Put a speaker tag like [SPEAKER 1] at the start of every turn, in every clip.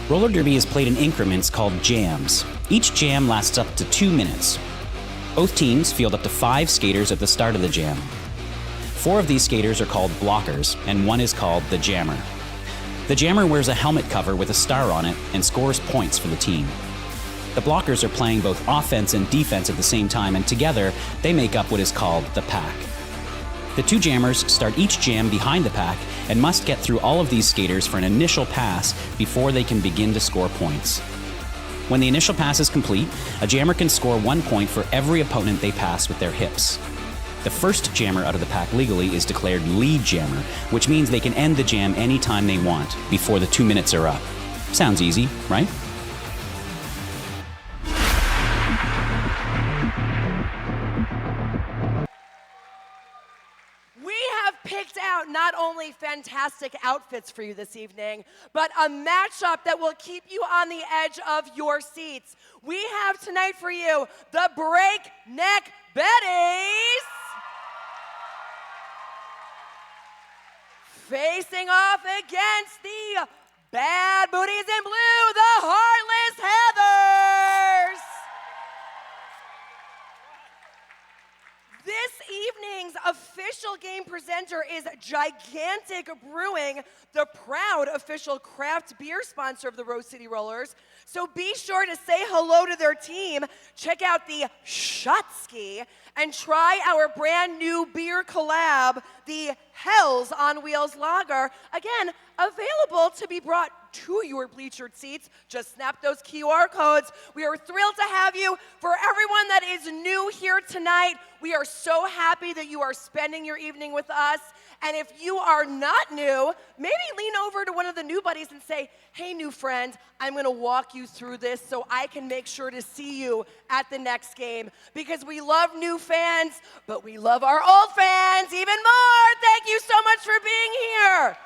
[SPEAKER 1] Roller derby is played in increments called jams. Each jam lasts up to 2 minutes. Both teams field up to 5 skaters at the start of the jam. 4 of these skaters are called blockers, and 1 is called the jammer. The jammer wears a helmet cover with a star on it and scores points for the team. The blockers are playing both offense and defense at the same time, and together they make up what is called the pack. The 2 jammers start each jam behind the pack and must get through all of these skaters for an initial pass before they can begin to score points. When the initial pass is complete, a jammer can score 1 point for every opponent they pass with their hips. The first jammer out of the pack legally is declared lead jammer, which means they can end the jam anytime they want before the 2 minutes are up. Sounds easy, right?
[SPEAKER 2] Not only fantastic outfits for you this evening, but a matchup that will keep you on the edge of your seats. We have tonight for you the Break Neck Betties facing off against the bad booties in blue, the Heartless Heathers. This evening's official game presenter is Gigantic Brewing, the proud official craft beer sponsor of the Rose City Rollers. So be sure to say hello to their team, check out the Shotski, and try our brand new beer collab, the Hells on Wheels Lager. Again, available to be brought to your bleachered seats. Just snap those QR codes. We are thrilled to have you. For everyone that is new here tonight, we are so happy that you are spending your evening with us. And if you are not new, maybe lean over to one of the new buddies and say, hey, new friend, I'm going to walk you through this so I can make sure to see you at the next game. Because we love new fans, but we love our old fans even more. Thank you so much for being here.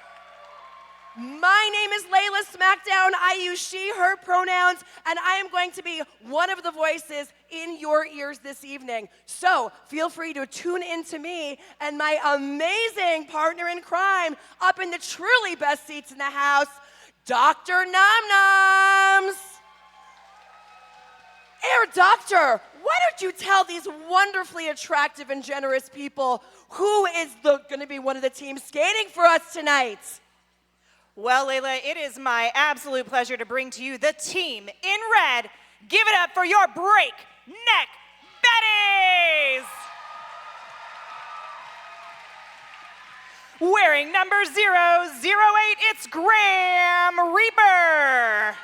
[SPEAKER 2] My name is Layla Smackdown. I use she, her pronouns, and I am going to be one of the voices in your ears this evening. So feel free to tune in to me and my amazing partner in crime up in the truly best seats in the house, Dr. Nom Noms. Air Doctor, why don't you tell these wonderfully attractive and generous people who is going to be one of the teams skating for us tonight?
[SPEAKER 3] Well, Layla, it is my absolute pleasure to bring to you the team in red. Give it up for your Break Neck Betties! Wearing number 008, it's Graham Reaper.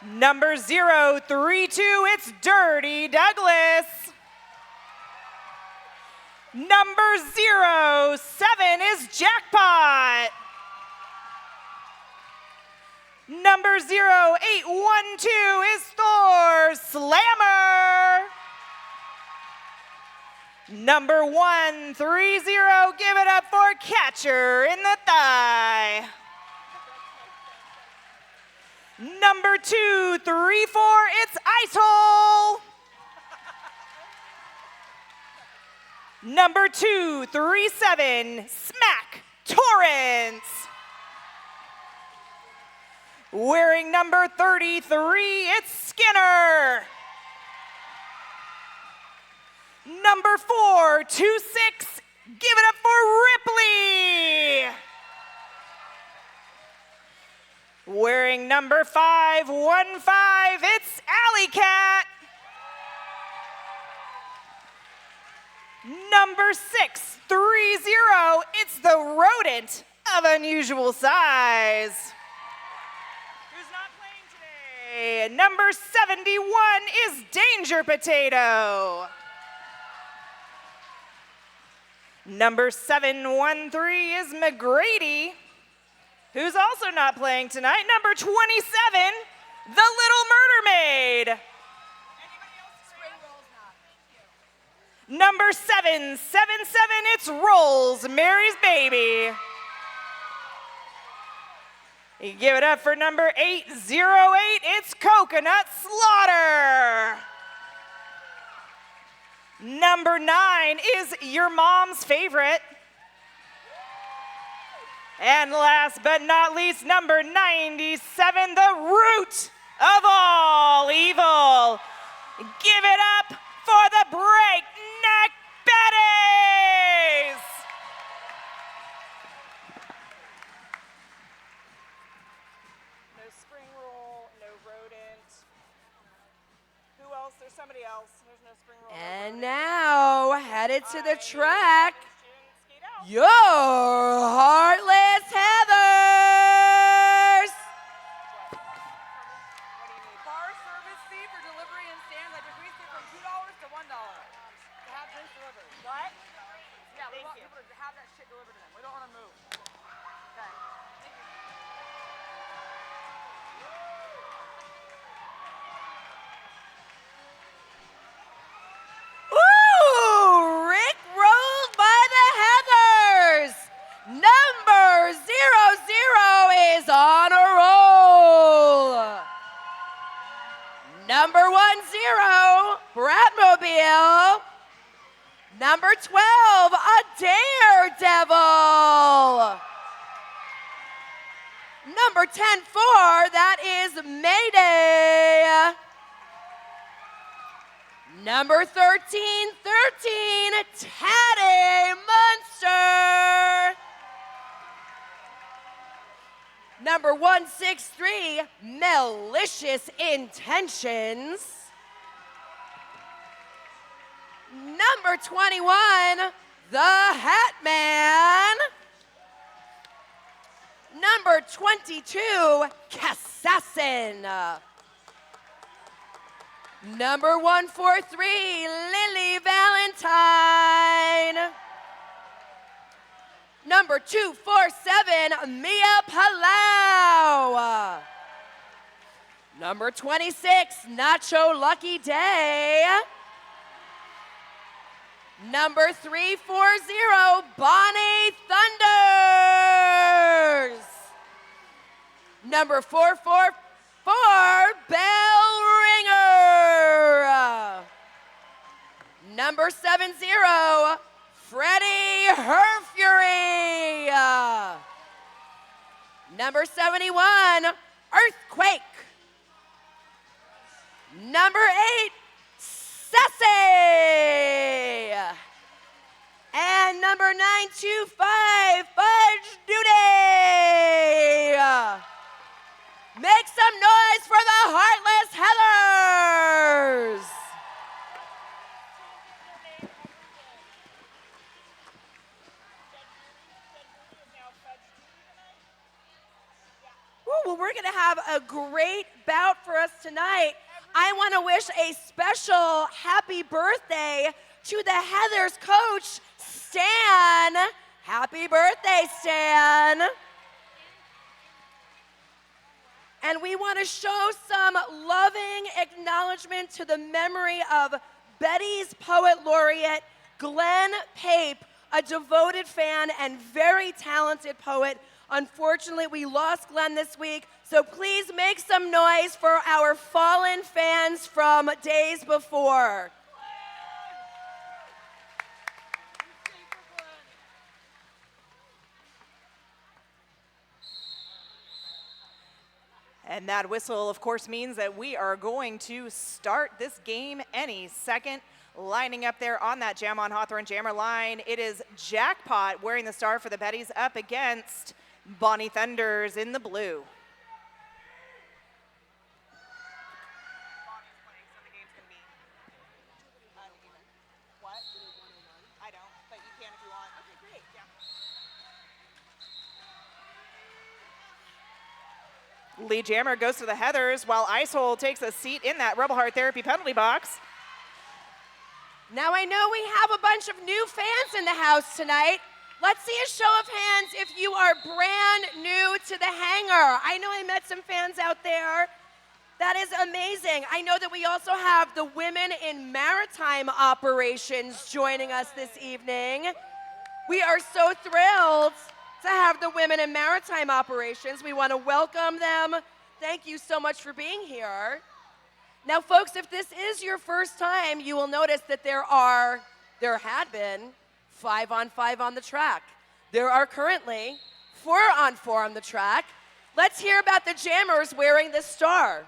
[SPEAKER 3] Number 032, it's Dirty Douglas. Number 07 is Jackpot. Number 0812 is Thor Slammer. Number 130, give it up for Catcher in the Thigh. Number 234, it's Ice Hole. Number 237, Smack Torrance. Wearing number 33, it's Skinner. Number 426, give it up for Ripley. Wearing number 515, it's Alley Cat. Number 630, it's the rodent of unusual size. Who's not playing today? Number 71 is Danger Potato. Number 713 is McGrady, who's also not playing tonight. Number 27, the Little Murder Maid. Number 777, it's Rolls, Mary's Baby. You give it up for number 808, it's Coconut Slaughter. Number 9 is your mom's favorite. And last but not least, number 97, the root of all evil. Give it up for the Break Neck Betties! No spring roll, no rodent. Who else? There's somebody else. There's no spring roll.
[SPEAKER 2] And now, headed to the track,
[SPEAKER 3] Skate out.
[SPEAKER 2] your Heartless Heathers.
[SPEAKER 3] What do you need?
[SPEAKER 4] Bar service fee for delivery and stands. I decreased it from $2 to $1 to have drinks delivered.
[SPEAKER 3] What?
[SPEAKER 4] Yeah, we
[SPEAKER 3] Thank
[SPEAKER 4] want
[SPEAKER 3] you.
[SPEAKER 4] people to have that shit delivered to them. We don't want to move. Okay. Thank you.
[SPEAKER 2] Ooh, Rick rolled by the Heathers. Number 00 is on a roll. Number 10, Bratmobile. Number 12, a Daredevil. Number 10-4, that is Mayday. Number 13, Tatty Munster. Number 163, Malicious Intentions. Number 21, the Hat Man. Number 22, Cassassin. Number 143, Lily Valentine. Number 247, Mia Palau. Number 26, Nacho Lucky Day. Number 340, Bonnie Thunders. Number 444, Bell Ringer. Number 70, Freddie Herfury. Number 71, Earthquake. Number 8, Sassy. And number 925, Fudge Duty. Make some noise for the Heartless Heathers. Ooh, well, we're going to have a great bout for us tonight. I want to wish a special happy birthday to the Heathers coach, Stan. Happy birthday, Stan. And we want to show some loving acknowledgement to the memory of Betty's Poet Laureate, Glenn Pape, a devoted fan and very talented poet. Unfortunately, we lost Glenn this week, so please make some noise for our fallen fans from days before.
[SPEAKER 3] And that whistle, of course, means that we are going to start this game any second. Lining up there on that Jam on Hawthorne Jammer line, it is Jackpot wearing the star for the Betties up against Bonnie Thunders in the blue. What? I don't, but you can if you want. Okay, great. Yeah. Lee Jammer goes to the Heathers while Icehole takes a seat in that Rebel Heart Therapy penalty box.
[SPEAKER 2] Now I know we have a bunch of new fans in the house tonight. Let's see a show of hands if you are brand new to the hangar. I know I met some fans out there. That is amazing. I know that we also have the women in maritime operations joining us this evening. We are so thrilled to have the women in maritime operations. We want to welcome them. Thank you so much for being here. Now, folks, if this is your first time, you will notice that there had been 5-on-5 on the track. There are currently 4-on-4 on the track. Let's hear about the jammers wearing the star.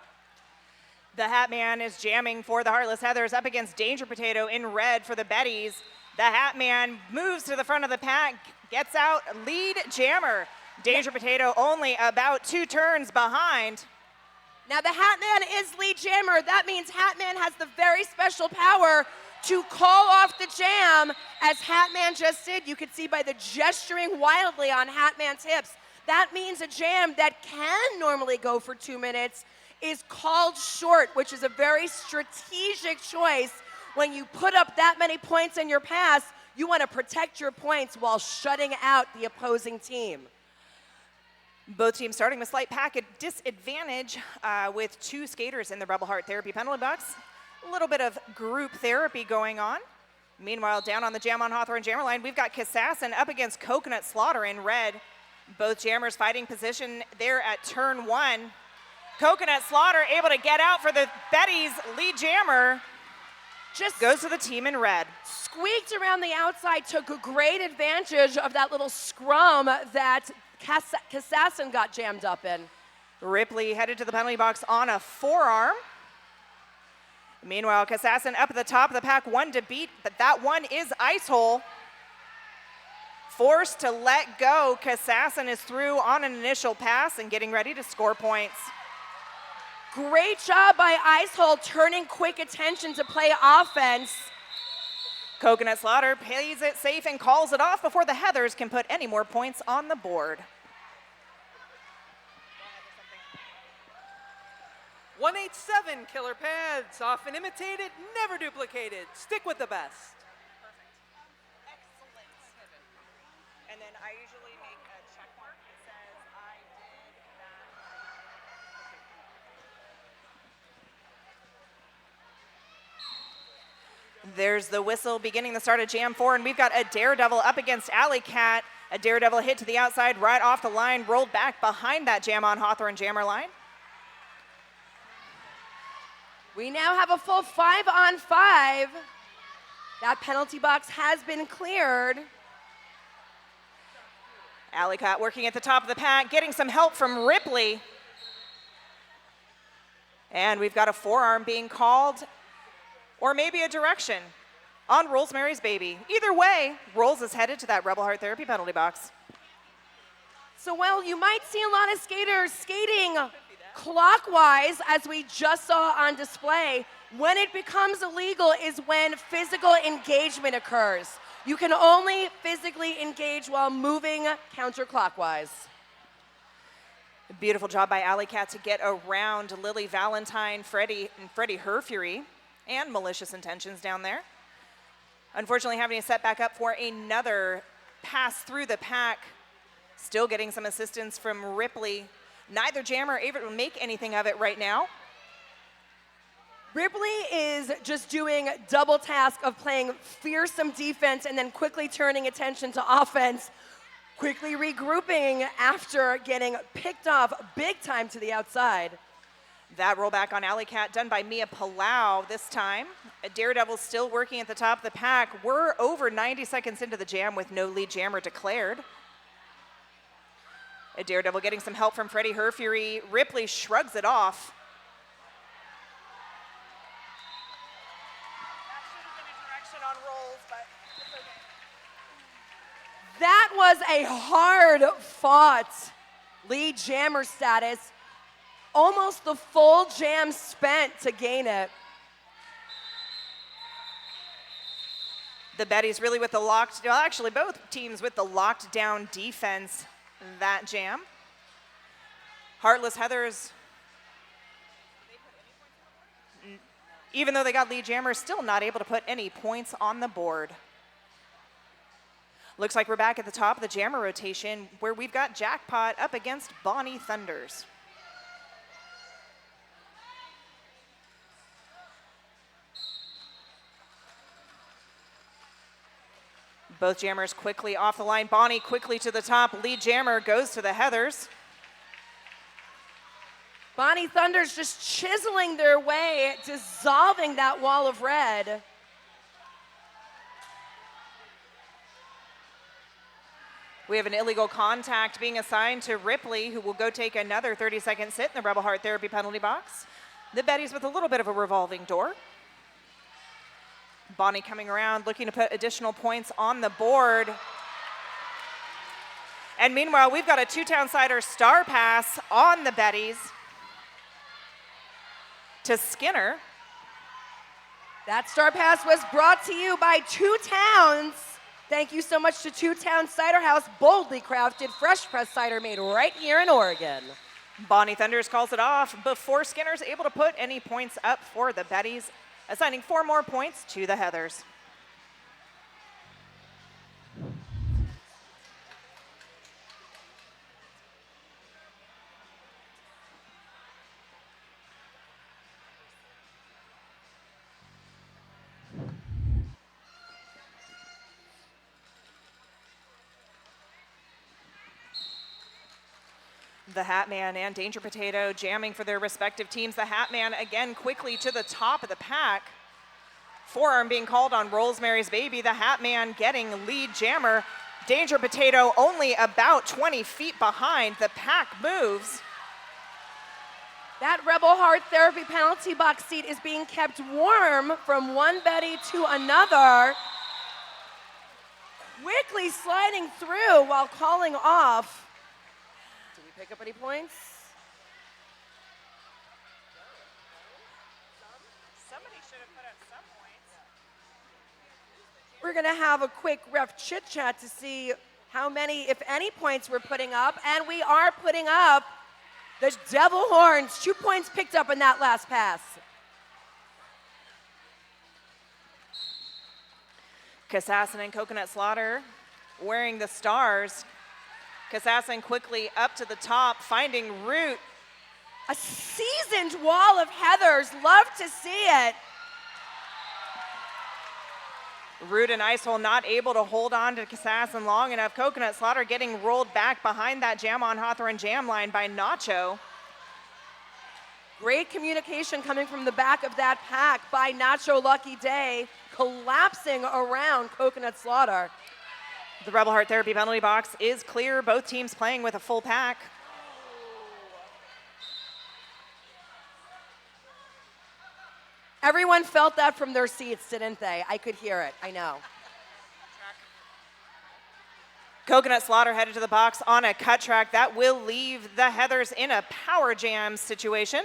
[SPEAKER 3] The Hat Man is jamming for the Heartless Heathers up against Danger Potato in red for the Betties. The Hat Man moves to the front of the pack, gets out lead jammer. Danger Potato only about 2 turns behind.
[SPEAKER 2] Now the Hat Man is lead jammer. That means Hat Man has the very special power to call off the jam, as Hat Man just did. You could see by the gesturing wildly on Hat Man's hips. That means a jam that can normally go for 2 minutes is called short, which is a very strategic choice. When you put up that many points in your pass, you want to protect your points while shutting out the opposing team.
[SPEAKER 3] Both teams starting with slight pack at disadvantage with 2 skaters in the Rebel Heart Therapy penalty box. A little bit of group therapy going on. Meanwhile, down on the Jam on Hawthorne jammer line, we've got Kassassin up against Coconut Slaughter in red. Both jammers fighting position there at turn 1. Coconut Slaughter able to get out for the Betties lead jammer. Just goes to the team in red.
[SPEAKER 2] Squeaked around the outside, took a great advantage of that little scrum that Kassassin got jammed up in.
[SPEAKER 3] Ripley headed to the penalty box on a forearm. Meanwhile, Kassassin up at the top of the pack, 1 to beat, but that one is ice hole. Forced to let go. Kassassin is through on an initial pass and getting ready to score points.
[SPEAKER 2] Great job by Icehole, turning quick attention to play offense.
[SPEAKER 3] Coconut Slaughter plays it safe and calls it off before the Heathers can put any more points on the board.
[SPEAKER 5] 187 killer pads, often imitated, never duplicated. Stick with the best.
[SPEAKER 3] Excellent. And then I usually make a check mark that says I did that. There's the whistle beginning the start of Jam 4, and we've got a Daredevil up against Alley Cat. A Daredevil hit to the outside, right off the line, rolled back behind that Jam on Hawthorne jammer line.
[SPEAKER 2] We now have a full 5-on-5. That penalty box has been cleared.
[SPEAKER 3] Alley Cat working at the top of the pack, getting some help from Ripley. And we've got a forearm being called, or maybe a direction on Rosemary's Baby. Either way, Rolls is headed to that Rebel Heart Therapy penalty box.
[SPEAKER 2] So, well, you might see a lot of skaters skating clockwise, as we just saw on display. When it becomes illegal is when physical engagement occurs. You can only physically engage while moving counterclockwise.
[SPEAKER 3] Beautiful job by Alley Cat to get around Lily Valentine, Freddie Her Fury, and Malicious Intentions down there. Unfortunately, having to set back up for another pass through the pack. Still getting some assistance from Ripley. Neither jammer able to make anything of it right now.
[SPEAKER 2] Ripley is just doing double task of playing fearsome defense and then quickly turning attention to offense, quickly regrouping after getting picked off big time to the outside.
[SPEAKER 3] That rollback on Alley Cat done by Mia Palau this time. Daredevil still working at the top of the pack. We're over 90 seconds into the jam with no lead jammer declared. A Daredevil getting some help from Freddie Her Fury. Ripley shrugs it off. That should have been a direction on Rolls, but it's okay.
[SPEAKER 2] That was a hard-fought lead jammer status. Almost the full jam spent to gain it.
[SPEAKER 3] The Betties really with the locked, well, actually both teams with the locked down defense that jam. Heartless Heathers, even though they got lead jammer, still not able to put any points on the board. Looks like we're back at the top of the jammer rotation where we've got Jackpot up against Bonnie Thunders. Both jammers quickly off the line. Bonnie quickly to the top. Lead jammer goes to the Heathers.
[SPEAKER 2] Bonnie Thunders just chiseling their way, dissolving that wall of red.
[SPEAKER 3] We have an illegal contact being assigned to Ripley, who will go take another 30-second sit in the Rebel Heart Therapy penalty box. The Betties with a little bit of a revolving door. Bonnie coming around, looking to put additional points on the board. And meanwhile, we've got a two-town-sider star pass on the Betties to Skinner.
[SPEAKER 2] That star pass was brought to you by Two Towns. Thank you so much to Two Towns Cider House, boldly crafted fresh pressed cider made right here in Oregon.
[SPEAKER 3] Bonnie Thunders calls it off before Skinner's able to put any points up for the Betties, assigning 4 more points to the Heathers. The Hat Man and Danger Potato jamming for their respective teams. The Hat Man again quickly to the top of the pack. Forearm being called on Rosemary's Baby. The Hat Man getting lead jammer. Danger Potato only about 20 feet behind. The pack moves.
[SPEAKER 2] That Rebel Heart Therapy penalty box seat is being kept warm from one Betty to another. Quickly sliding through while calling off. Did we pick up any points?
[SPEAKER 3] Somebody should have put up some points.
[SPEAKER 2] We're gonna have a quick ref chit chat to see how many, if any, points we're putting up. And we are putting up the Devil Horns. 2 points picked up in that last pass.
[SPEAKER 3] Kassassin and Coconut Slaughter wearing the stars. Kassassin quickly up to the top, finding Root.
[SPEAKER 2] A seasoned wall of Heathers. Love to see it.
[SPEAKER 3] Root and Icehole not able to hold on to Kassassin long enough. Coconut Slaughter getting rolled back behind that Jam on Hawthorne jam line by Nacho.
[SPEAKER 2] Great communication coming from the back of that pack by Nacho Lucky Day, collapsing around Coconut Slaughter.
[SPEAKER 3] The Rebel Heart Therapy penalty box is clear. Both teams playing with a full pack.
[SPEAKER 2] Everyone felt that from their seats, didn't they? I could hear it, I know.
[SPEAKER 3] Coconut Slaughter headed to the box on a cut track. That will leave the Heathers in a power jam situation.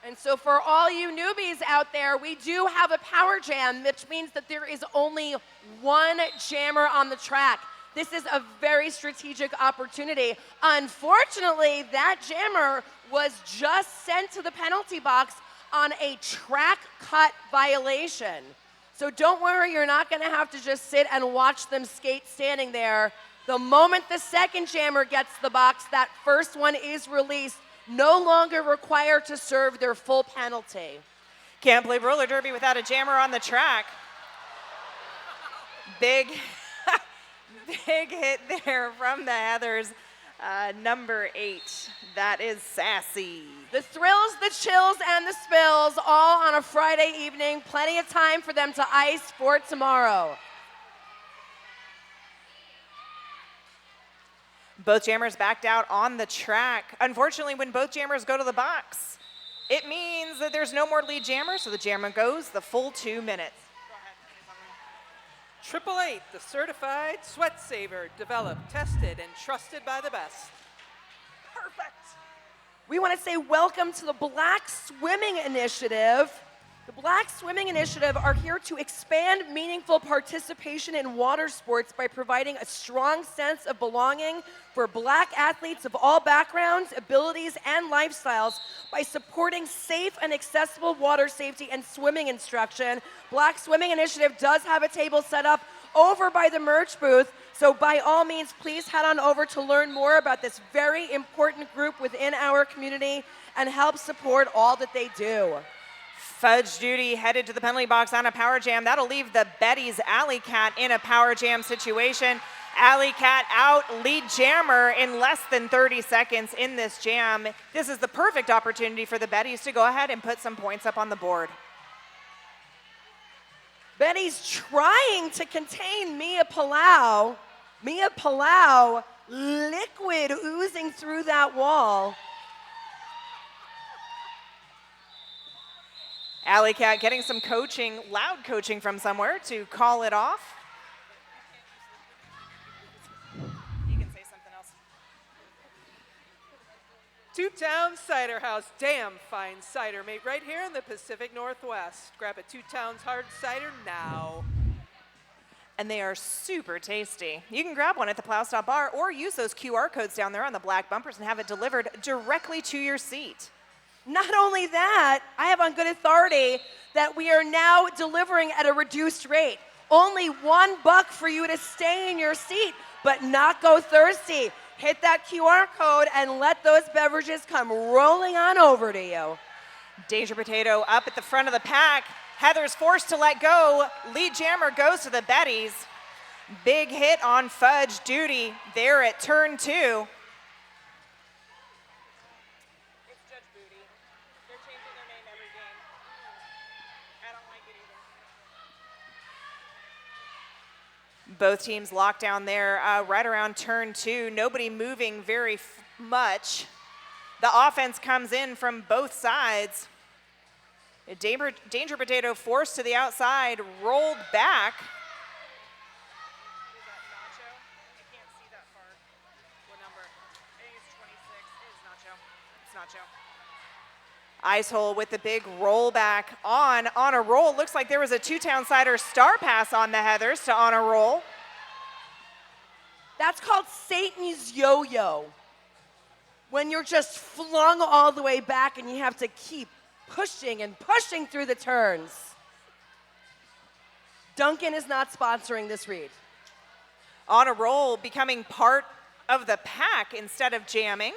[SPEAKER 2] And so for all you newbies out there, we do have a power jam, which means that there is only one jammer on the track. This is a very strategic opportunity. Unfortunately, that jammer was just sent to the penalty box on a track cut violation. So don't worry, you're not gonna have to just sit and watch them skate standing there. The moment the second jammer gets the box, that first one is released, no longer required to serve their full penalty.
[SPEAKER 3] Can't play roller derby without a jammer on the track. Big hit there from the Heathers. Number 8, that is Sassy.
[SPEAKER 2] The thrills, the chills, and the spills, all on a Friday evening. Plenty of time for them to ice for tomorrow.
[SPEAKER 3] Both jammers backed out on the track. Unfortunately, when both jammers go to the box, it means that there's no more lead jammer, so the jammer goes the full 2 minutes.
[SPEAKER 5] 888, the certified sweat saver, developed, tested, and trusted by the best.
[SPEAKER 2] Perfect. We want to say welcome to the Black Swimming Initiative. The Black Swimming Initiative are here to expand meaningful participation in water sports by providing a strong sense of belonging for Black athletes of all backgrounds, abilities, and lifestyles by supporting safe and accessible water safety and swimming instruction. Black Swimming Initiative does have a table set up over by the merch booth, so by all means, please head on over to learn more about this very important group within our community and help support all that they do.
[SPEAKER 3] Fudge Duty headed to the penalty box on a power jam. That'll leave the Betties Alley Cat in a power jam situation. Alley Cat out, lead jammer in less than 30 seconds in this jam. This is the perfect opportunity for the Betties to go ahead and put some points up on the board.
[SPEAKER 2] Betty's trying to contain Mia Palau. Mia Palau, liquid oozing through that wall.
[SPEAKER 3] Alley Cat getting some coaching, loud coaching from somewhere to call it off. You can say something else.
[SPEAKER 5] Two Towns Cider House, damn fine cider made right here in the Pacific Northwest. Grab a Two Towns hard cider now.
[SPEAKER 3] And they are super tasty. You can grab one at the Plow Stop Bar or use those QR codes down there on the black bumpers and have it delivered directly to your seat.
[SPEAKER 2] Not only that, I have on good authority that we are now delivering at a reduced rate. Only $1 for you to stay in your seat, but not go thirsty. Hit that QR code and let those beverages come rolling on over to you.
[SPEAKER 3] Danger Potato up at the front of the pack. Heather's forced to let go. Lead jammer goes to the Betties. Big hit on Fudge Duty there at turn 2. Both teams locked down there right around turn 2. Nobody moving very much. The offense comes in from both sides. Danger Potato forced to the outside, rolled back. Is that Nacho? I can't see that far. What number? I think it's 26. It is Nacho. It's Nacho. Icehole with the big rollback on a roll. Looks like there was a Two-Town Cider star pass on the Heathers to on a roll.
[SPEAKER 2] That's called Satan's yo-yo. When you're just flung all the way back and you have to keep pushing and pushing through the turns. Duncan is not sponsoring this read.
[SPEAKER 3] On a roll, becoming part of the pack instead of jamming.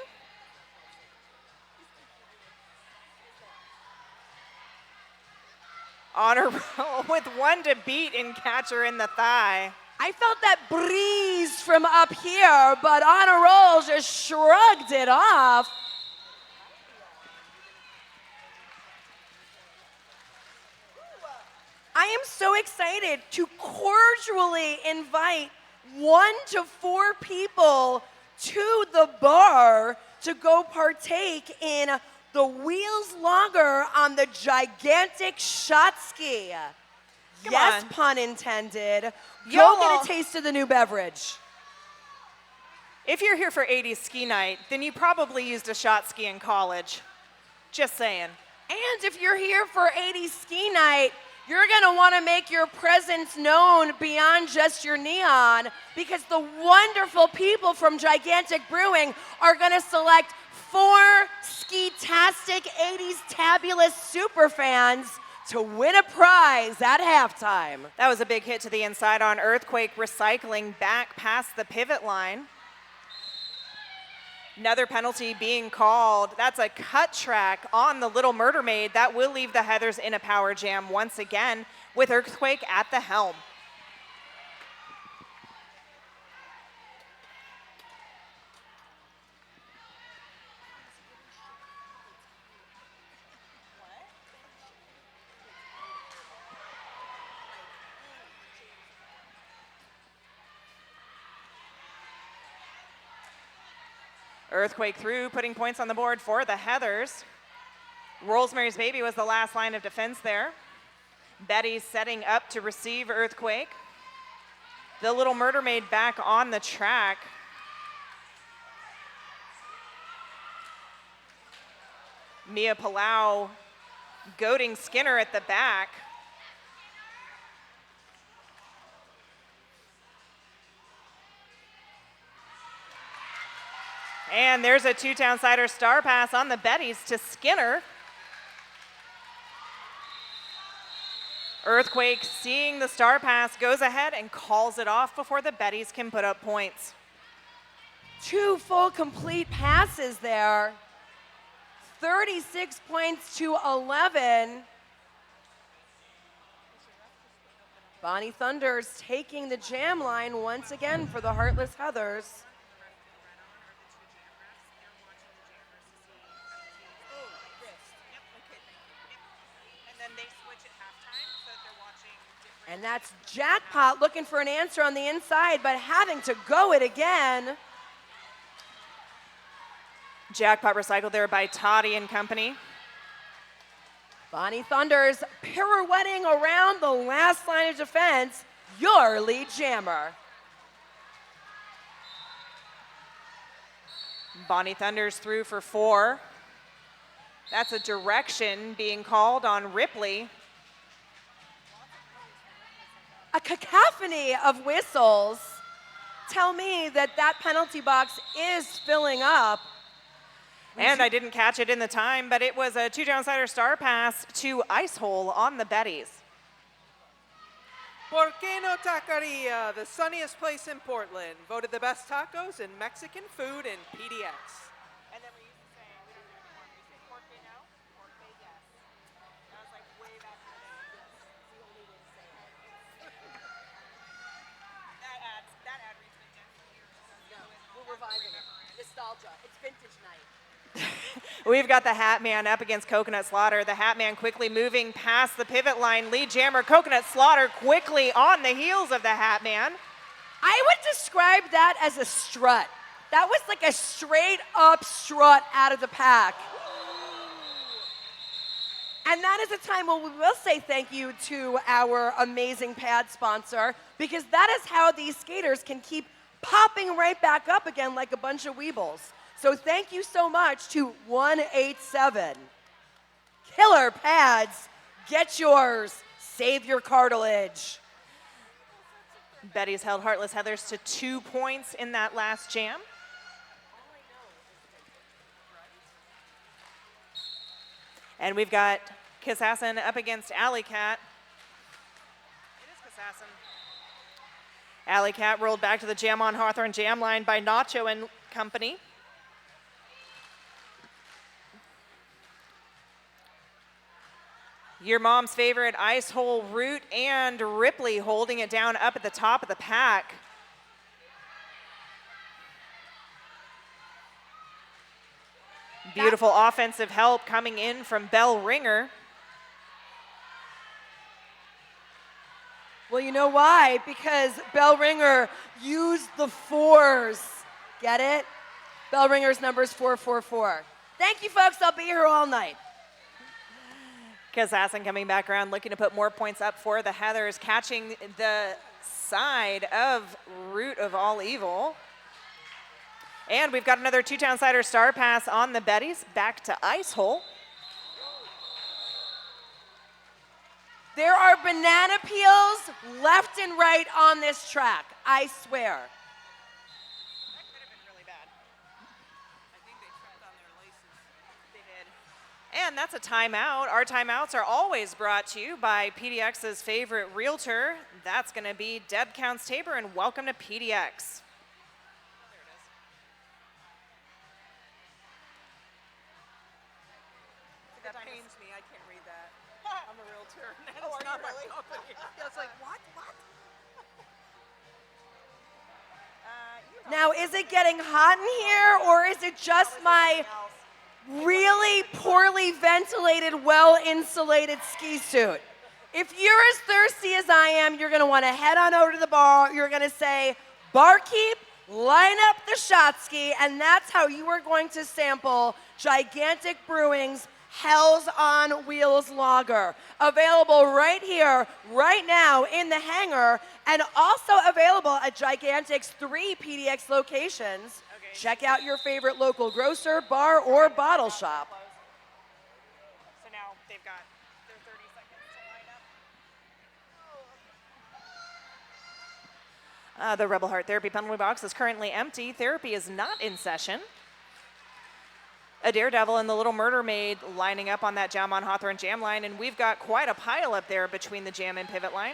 [SPEAKER 3] On a roll with one to beat and catcher in the thigh.
[SPEAKER 2] I felt that breeze from up here, but on a roll just shrugged it off. I am so excited to cordially invite 1 to 4 people to the bar to go partake in the wheels longer on the gigantic shot ski.
[SPEAKER 3] Come
[SPEAKER 2] Yes,
[SPEAKER 3] on.
[SPEAKER 2] pun intended.
[SPEAKER 3] Y'all-
[SPEAKER 2] Go get a taste of the new beverage.
[SPEAKER 3] If you're here for 80s ski night, then you probably used a shot ski in college. Just saying.
[SPEAKER 2] And if you're here for 80s ski night, you're gonna wanna make your presence known beyond just your neon, because the wonderful people from Gigantic Brewing are gonna select 4 ski-tastic 80s tabulous super fans to win a prize at halftime.
[SPEAKER 3] That was a big hit to the inside on Earthquake, recycling back past the pivot line. Another penalty being called. That's a cut track on the Little Murder Maid. That will leave the Heathers in a power jam once again with Earthquake at the helm. Earthquake through, putting points on the board for the Heathers. Rosemary's Baby was the last line of defense there. Betty setting up to receive Earthquake. The Little Murder Maid back on the track. Mia Palau goading Skinner at the back. And there's a Two-Town Cider star pass on the Betties to Skinner. Earthquake, seeing the star pass, goes ahead and calls it off before the Betties can put up points.
[SPEAKER 2] 2 full complete passes there. 36 points to 11. Bonnie Thunders taking the jam line once again for the Heartless Heathers.
[SPEAKER 3] And then they switch at halftime so that they're watching different
[SPEAKER 2] And that's Jackpot looking for an answer on the inside, but having to go it again.
[SPEAKER 3] Jackpot recycled there by Toddy and company.
[SPEAKER 2] Bonnie Thunders pirouetting around the last line of defense, your lead jammer.
[SPEAKER 3] Bonnie Thunders through for 4. That's a direction being called on Ripley.
[SPEAKER 2] A cacophony of whistles tell me that that penalty box is filling up.
[SPEAKER 3] And I didn't catch it in the time, but it was a 2-down cider star pass to Ice Hole on the Betties.
[SPEAKER 5] ¿Por qué no taqueria? The sunniest place in Portland. Voted the best tacos and Mexican food in PDX.
[SPEAKER 3] And then we used to say, we don't do it anymore. We say por qué no, por qué yes. That was like way back in the day. Yes, the only way to say it. That ad reads me years.
[SPEAKER 2] We're reviving it. Nostalgia. It's vintage night.
[SPEAKER 3] We've got the Hat Man up against Coconut Slaughter. The Hat Man quickly moving past the pivot line. Lead jammer Coconut Slaughter quickly on the heels of the Hat Man.
[SPEAKER 2] I would describe that as a strut. That was like a straight up strut out of the pack. And that is a time when we will say thank you to our amazing pad sponsor, because that is how these skaters can keep popping right back up again like a bunch of weebles. So thank you so much to 187. Killer pads, get yours, save your cartilage.
[SPEAKER 3] Betty's held Heartless Heathers to 2 points in that last jam. And we've got Kissassin up against Alley Cat. It is Kissassin. Alley Cat rolled back to the Jam on Hawthorne jam line by Nacho and company. Your mom's favorite Ice Hole Root and Ripley holding it down up at the top of the pack. Beautiful offensive help coming in from Bell Ringer.
[SPEAKER 2] Well, you know why? Because Bell Ringer used the 4s. Get it? Bell Ringer's number is 444. Thank you, folks. I'll be here all night.
[SPEAKER 3] Kissassin coming back around, looking to put more points up for the Heathers, catching the side of Root of All Evil. And we've got another 2-town cider star pass on the Betties, back to Ice Hole.
[SPEAKER 2] There are banana peels left and right on this track, I swear.
[SPEAKER 3] That could have been really bad.
[SPEAKER 5] I think they tripped on their laces.
[SPEAKER 3] They did. And that's a timeout. Our timeouts are always brought to you by PDX's favorite realtor. That's going to be Deb Counts Tabor, and welcome to PDX.
[SPEAKER 5] That pains me. I can't read that. I'm a realtor. It's not my company. Yeah, it's like, what?
[SPEAKER 2] Now, is it getting hot in here, or is it just my really poorly ventilated, well-insulated ski suit? If you're as thirsty as I am, you're going to want to head on over to the bar. You're going to say, barkeep, line up the shot ski, and that's how you are going to sample Gigantic Brewing's Hell's on Wheels Lager. Available right here, right now in the hangar, and also available at Gigantic's 3 PDX locations.
[SPEAKER 3] Okay.
[SPEAKER 2] Check out your favorite local grocer, bar, or bottle shop.
[SPEAKER 3] So now they've got their 30 seconds to line up. The Rebel Heart Therapy penalty box is currently empty. Therapy is not in session. A Daredevil and the Little Murder Maid lining up on that Jam on Hawthorne jam line, and we've got quite a pile up there between the jam and pivot line.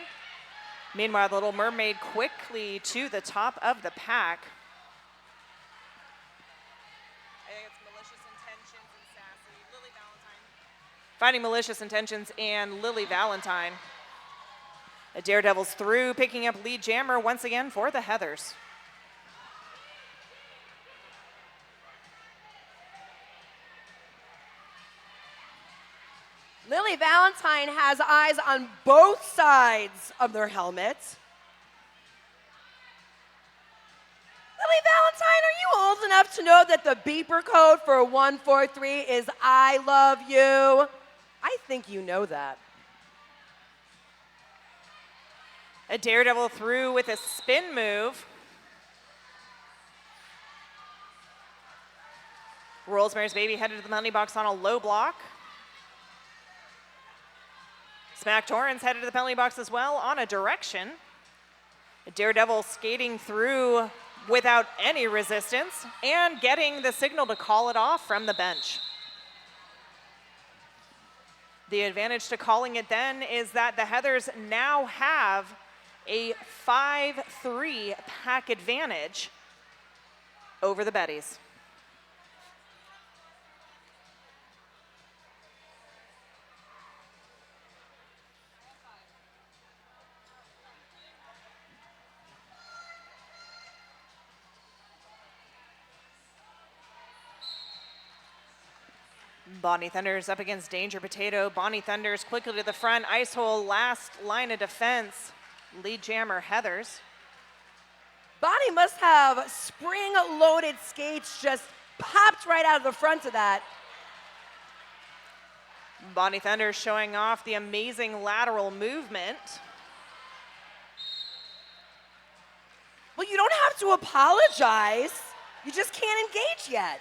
[SPEAKER 3] Meanwhile, the Little Mermaid quickly to the top of the pack. I think it's Malicious Intentions and Sassy. Lily Valentine. Finding Malicious Intentions and Lily Valentine. A Daredevil's through, picking up lead jammer once again for the Heathers.
[SPEAKER 2] Lily Lily Valentine has eyes on both sides of their helmet. Lily Valentine, are you old enough to know that the beeper code for 143 is I love you? I think you know that.
[SPEAKER 3] A Daredevil through with a spin move. Rosemary's Baby headed to the penalty box on a low block. Smack Torrance headed to the penalty box as well on a direction. A Daredevil skating through without any resistance and getting the signal to call it off from the bench. The advantage to calling it then is that the Heathers now have a 5-3 pack advantage over the Betties. Bonnie Thunders up against Danger Potato. Bonnie Thunders quickly to the front. Ice hole, last line of defense. Lead jammer Heathers.
[SPEAKER 2] Bonnie must have spring-loaded skates, just popped right out of the front of that.
[SPEAKER 3] Bonnie Thunders showing off the amazing lateral movement.
[SPEAKER 2] Well, you don't have to apologize. You just can't engage yet.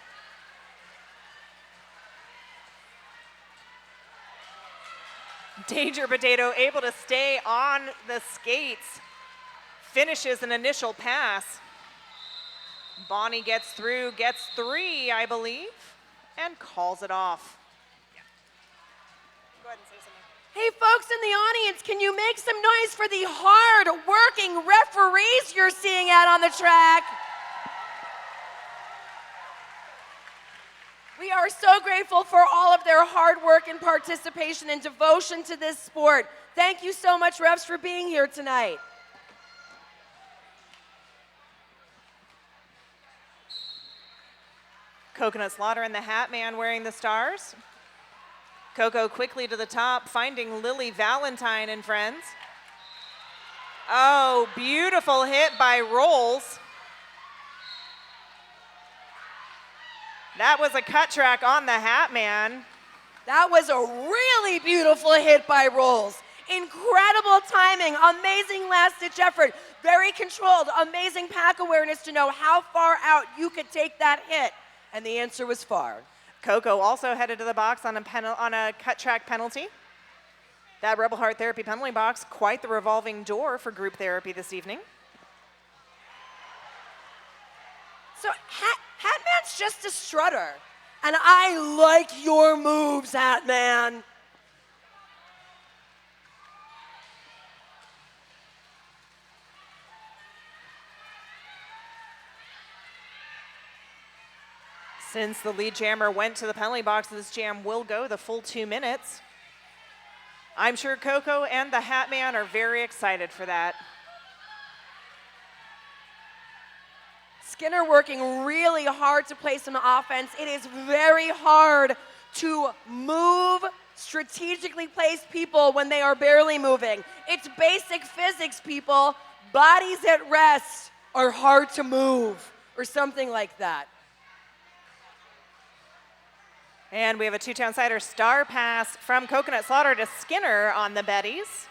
[SPEAKER 3] Danger Potato able to stay on the skates. Finishes an initial pass. Bonnie gets through, gets 3, I believe, and calls it off. Go ahead and say something.
[SPEAKER 2] Hey, folks in the audience, can you make some noise for the hard-working referees you're seeing out on the track? We are so grateful for all of their hard work and participation and devotion to this sport. Thank you so much, refs, for being here tonight.
[SPEAKER 3] Coconut Slaughter and the Hat Man wearing the stars. Coco quickly to the top, finding Lily Valentine and friends. Oh, beautiful hit by Rolls. That was a cut track on the Hat Man.
[SPEAKER 2] That was a really beautiful hit by Rolls. Incredible timing, amazing last-ditch effort, very controlled, amazing pack awareness to know how far out you could take that hit. And the answer was far.
[SPEAKER 3] Coco also headed to the box on a cut track penalty. That Rebel Heart Therapy penalty box, quite the revolving door for group therapy this evening.
[SPEAKER 2] So Hatman's just a strutter. And I like your moves, Hatman.
[SPEAKER 3] Since the lead jammer went to the penalty box, this jam will go the full 2 minutes. I'm sure Coco and the Hat Man are very excited for that.
[SPEAKER 2] Skinner working really hard to play some offense. It is very hard to move strategically placed people when they are barely moving. It's basic physics, people. Bodies at rest are hard to move, or something like that.
[SPEAKER 3] And we have a two-town cider star pass from Coconut Slaughter to Skinner on the Betties.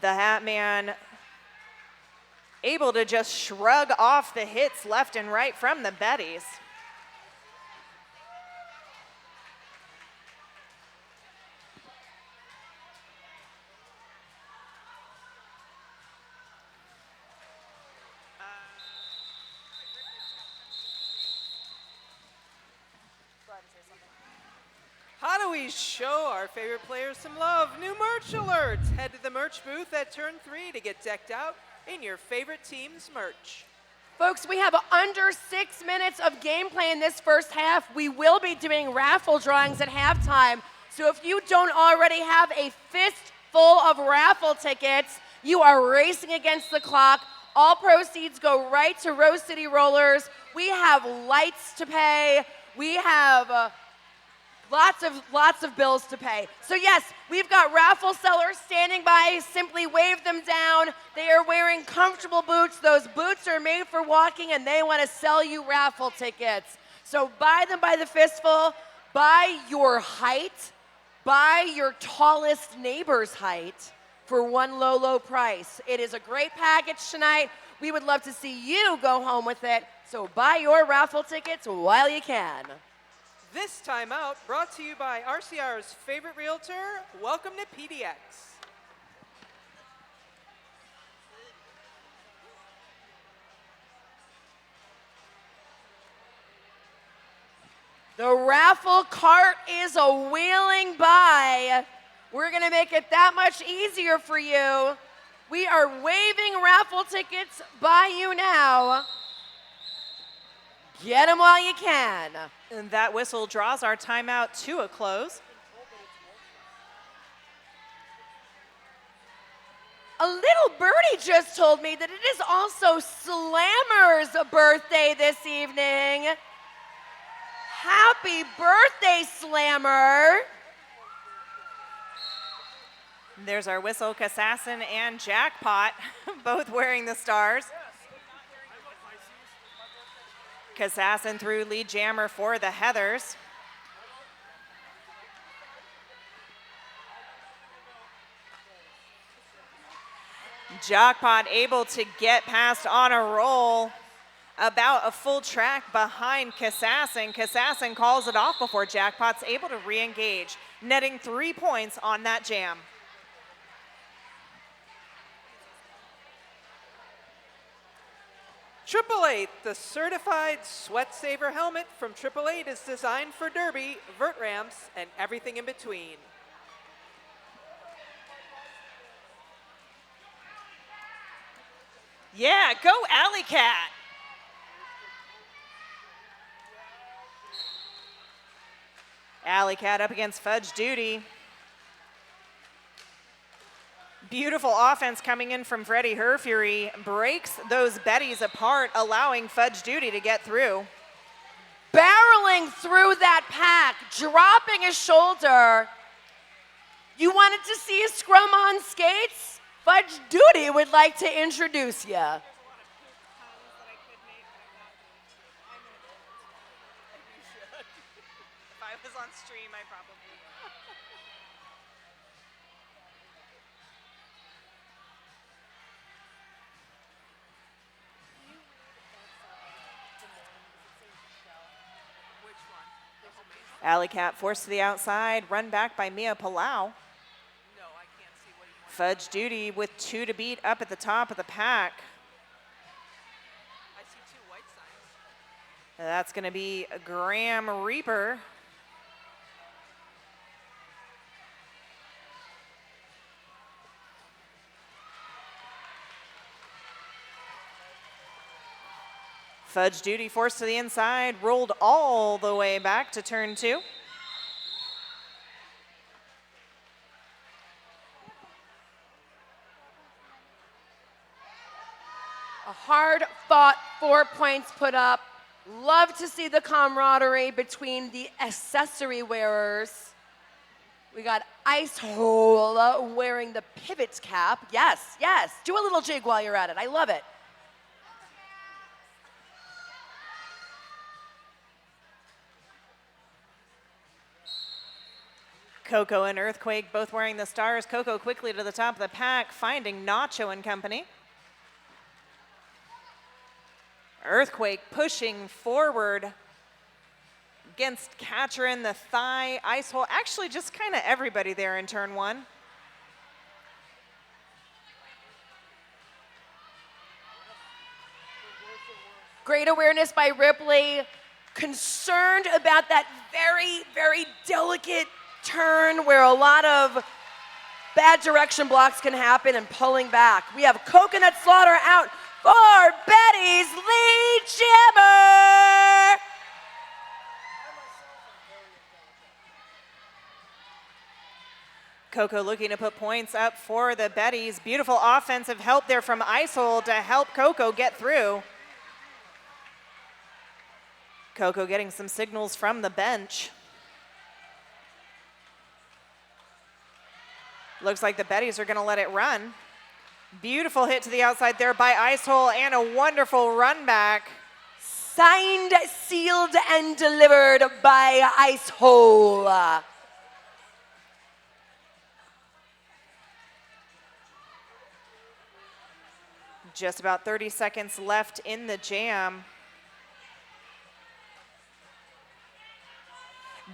[SPEAKER 3] The Hat Man able to just shrug off the hits left and right from the Betties.
[SPEAKER 5] How do we show our favorite players some love? New merch alerts. Head to the merch booth at Turn 3 to get decked out in your favorite team's merch.
[SPEAKER 2] Folks, we have under 6 minutes of gameplay in this first half. We will be doing raffle drawings at halftime. So if you don't already have a fistful of raffle tickets, you are racing against the clock. All proceeds go right to Rose City Rollers. We have lights to pay. We have Lots of bills to pay. So yes, we've got raffle sellers standing by. Simply wave them down. They are wearing comfortable boots. Those boots are made for walking, and they want to sell you raffle tickets. So buy them by the fistful. Buy your height. Buy your tallest neighbor's height for one low, low price. It is a great package tonight. We would love to see you go home with it. So buy your raffle tickets while you can.
[SPEAKER 5] This timeout brought to you by RCR's favorite realtor. Welcome to PDX.
[SPEAKER 2] The raffle cart is a wheeling by. We're going to make it that much easier for you. We are waving raffle tickets by you now. Get them while you can.
[SPEAKER 3] And that whistle draws our timeout to a close.
[SPEAKER 2] A little birdie just told me that it is also Slammer's birthday this evening. Happy birthday, Slammer.
[SPEAKER 3] There's our whistle, Kassassin and Jackpot, both wearing the stars. Kassassin through lead jammer for the Heathers. Jackpot able to get past on a roll, about a full track behind Kassassin. Kassassin calls it off before Jackpot's able to re-engage, netting 3 points on that jam.
[SPEAKER 5] Triple Eight, the certified sweat saver helmet from Triple Eight is designed for derby, vert ramps, and everything in between.
[SPEAKER 3] Yeah, go Alley Cat. Alley Cat up against Fudge Duty. Beautiful offense coming in from Freddie Herfury. Breaks those Betties apart, allowing Fudge Duty to get through.
[SPEAKER 2] Barreling through that pack, dropping his shoulder. You wanted to see a scrum on skates? Fudge Duty would like to introduce you.
[SPEAKER 3] If I was on stream, I probably would. Alley Cat forced to the outside, run back by Mia Palau. Fudge Duty with 2 to beat up at the top of the pack.
[SPEAKER 5] I see 2 white signs.
[SPEAKER 3] That's going to be Graham Reaper. Fudge Duty forced to the inside, rolled all the way back to turn 2.
[SPEAKER 2] A hard-fought 4 points put up. Love to see the camaraderie between the accessory wearers. We got Ice Hole wearing the pivot cap. Yes, yes. Do a little jig while you're at it. I love it.
[SPEAKER 3] Coco and Earthquake both wearing the stars. Coco quickly to the top of the pack, finding Nacho and company. Earthquake pushing forward against catcher in the thigh. Ice Hole, actually just kind of everybody there in turn 1.
[SPEAKER 2] Great awareness by Ripley. Concerned about that very, very delicate turn where a lot of bad direction blocks can happen and pulling back. We have Coconut Slaughter out for Betty's lead jammer.
[SPEAKER 3] Coco looking to put points up for the Betties. Beautiful offensive help there from Ice Hole to help Coco get through. Coco getting some signals from the bench. Looks like the Betties are gonna let it run. Beautiful hit to the outside there by Ice Hole and a wonderful run back.
[SPEAKER 2] Signed, sealed, and delivered by Ice Hole.
[SPEAKER 3] Just about 30 seconds left in the jam.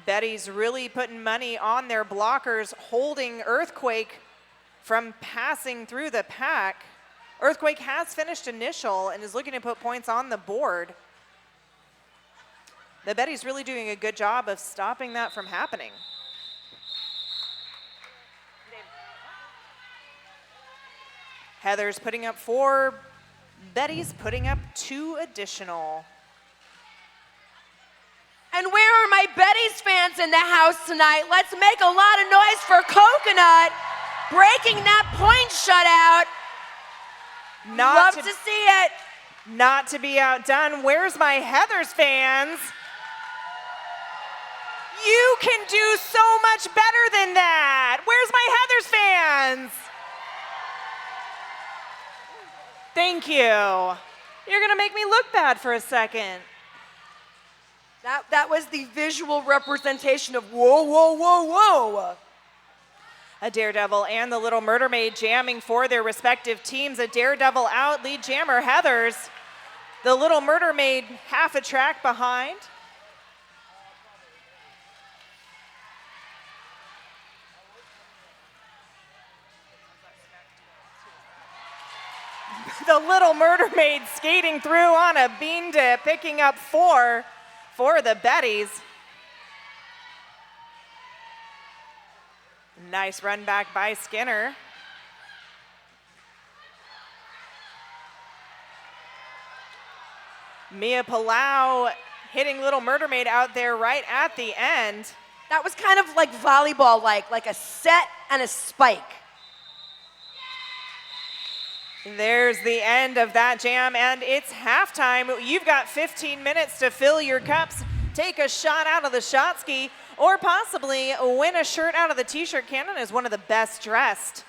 [SPEAKER 3] Betty's really putting money on their blockers, holding Earthquake from passing through the pack. Earthquake has finished initial and is looking to put points on the board. The Betty's really doing a good job of stopping that from happening. Heathers putting up 4, Betty's putting up 2 additional.
[SPEAKER 2] And where are my Betty's fans in the house tonight? Let's make a lot of noise for Coconut breaking that point shutout. Love to see it.
[SPEAKER 3] Not to be outdone. Where's my Heathers fans? You can do so much better than that. Where's my Heathers fans? Thank you. You're gonna make me look bad for a second.
[SPEAKER 2] That was the visual representation of whoa, whoa, whoa, whoa.
[SPEAKER 3] A Daredevil and the Little Murder Maid jamming for their respective teams. A Daredevil out, lead jammer Heathers. The Little Murder Maid half a track behind. The Little Murder Maid skating through on a bean dip, picking up 4 for the Betties. Nice run back by Skinner. Mia Palau hitting Little Murder Maid out there right at the end.
[SPEAKER 2] That was kind of like volleyball, like a set and a spike.
[SPEAKER 3] There's the end of that jam, and it's halftime. You've got 15 minutes to fill your cups, take a shot out of the shot ski, or possibly win a shirt out of the t-shirt cannon as one of the best dressed.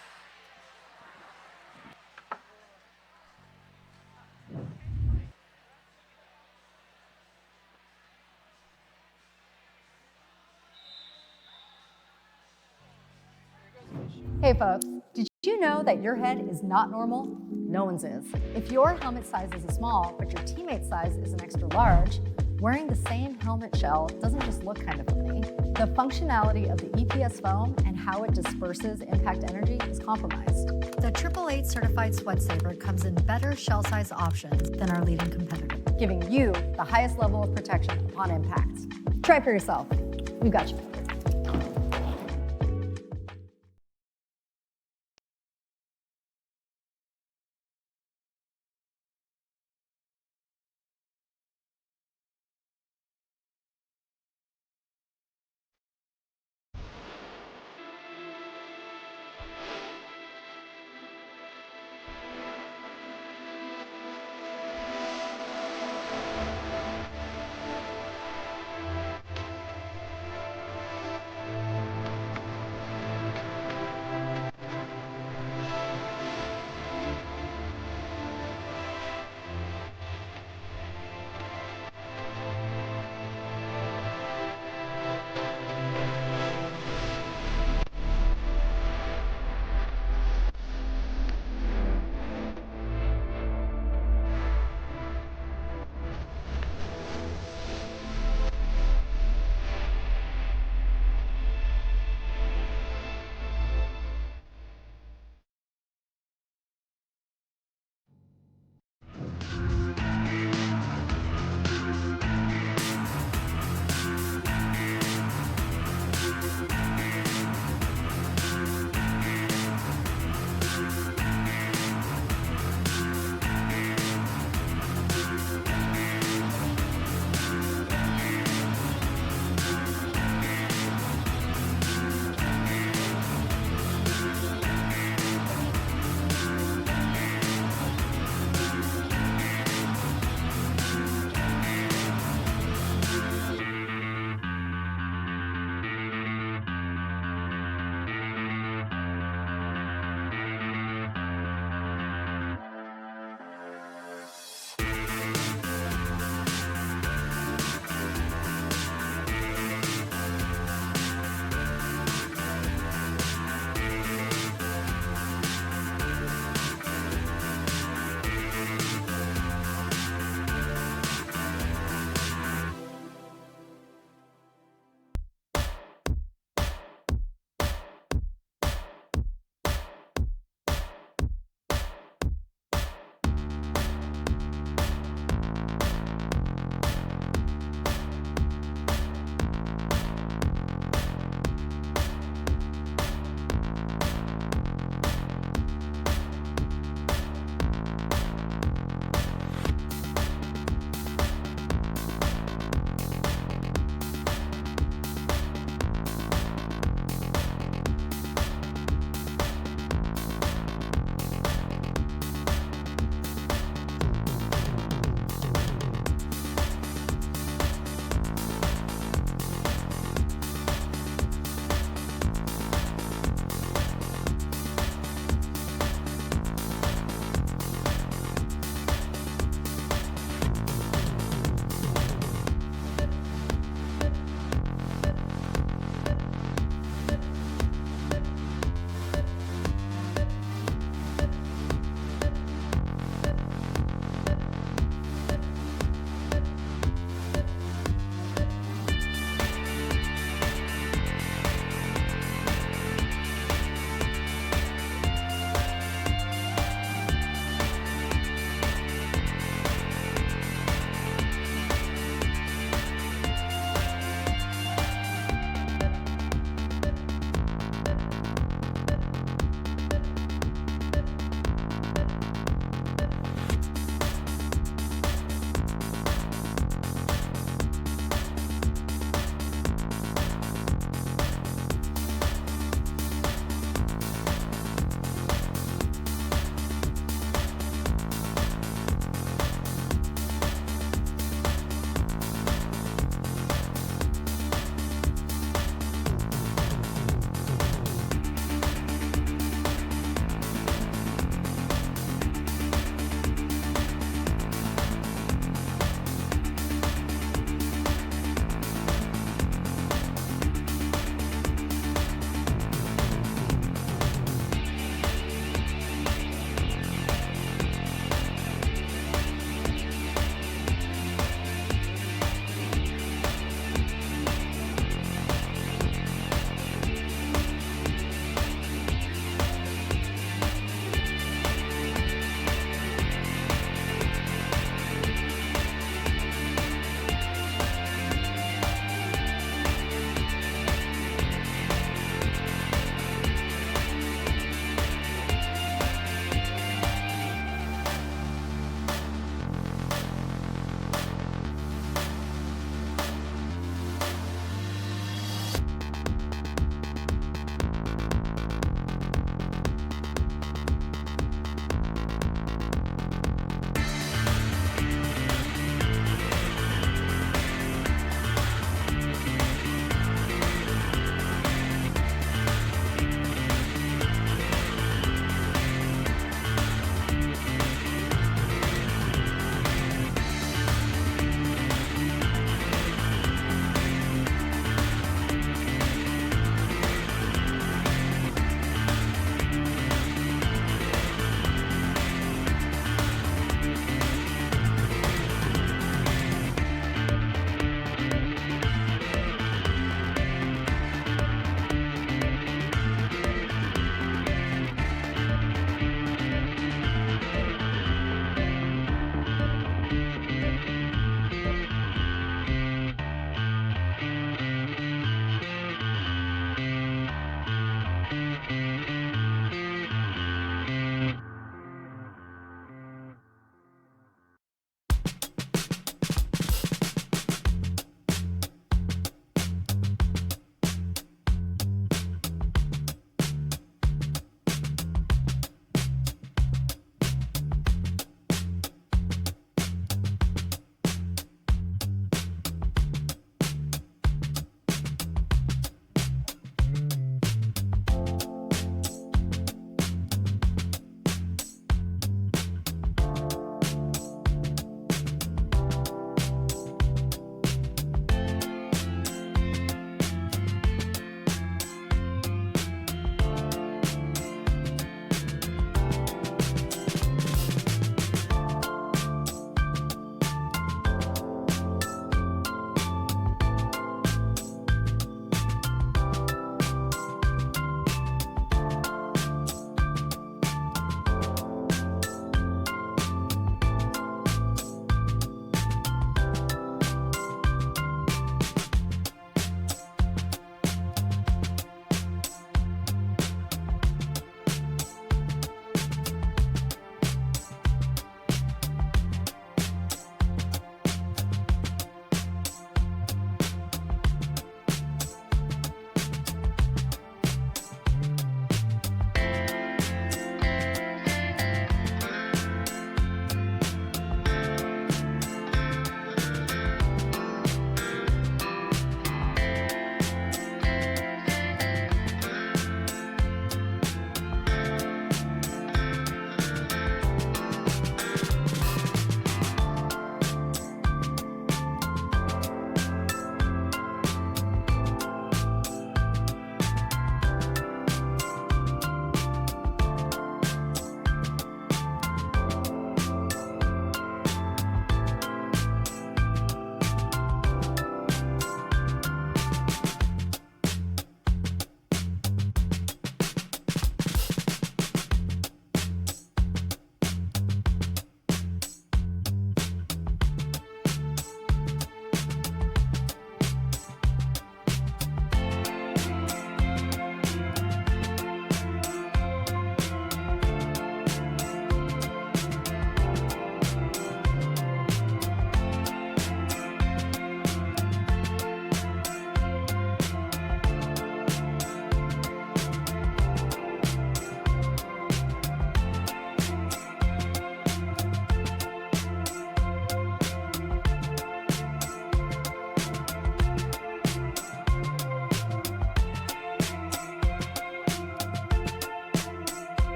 [SPEAKER 6] Hey folks, did you know that your head is not normal? No one's is. If your helmet size is a small, but your teammate's size is an extra large, wearing the same helmet shell doesn't just look kind of funny. The functionality of the EPS foam and how it disperses impact energy is compromised.
[SPEAKER 7] The 888 certified sweat saver comes in better shell size options than our leading competitor,
[SPEAKER 6] giving you the highest level of protection upon impact. Try for yourself. We've got you covered.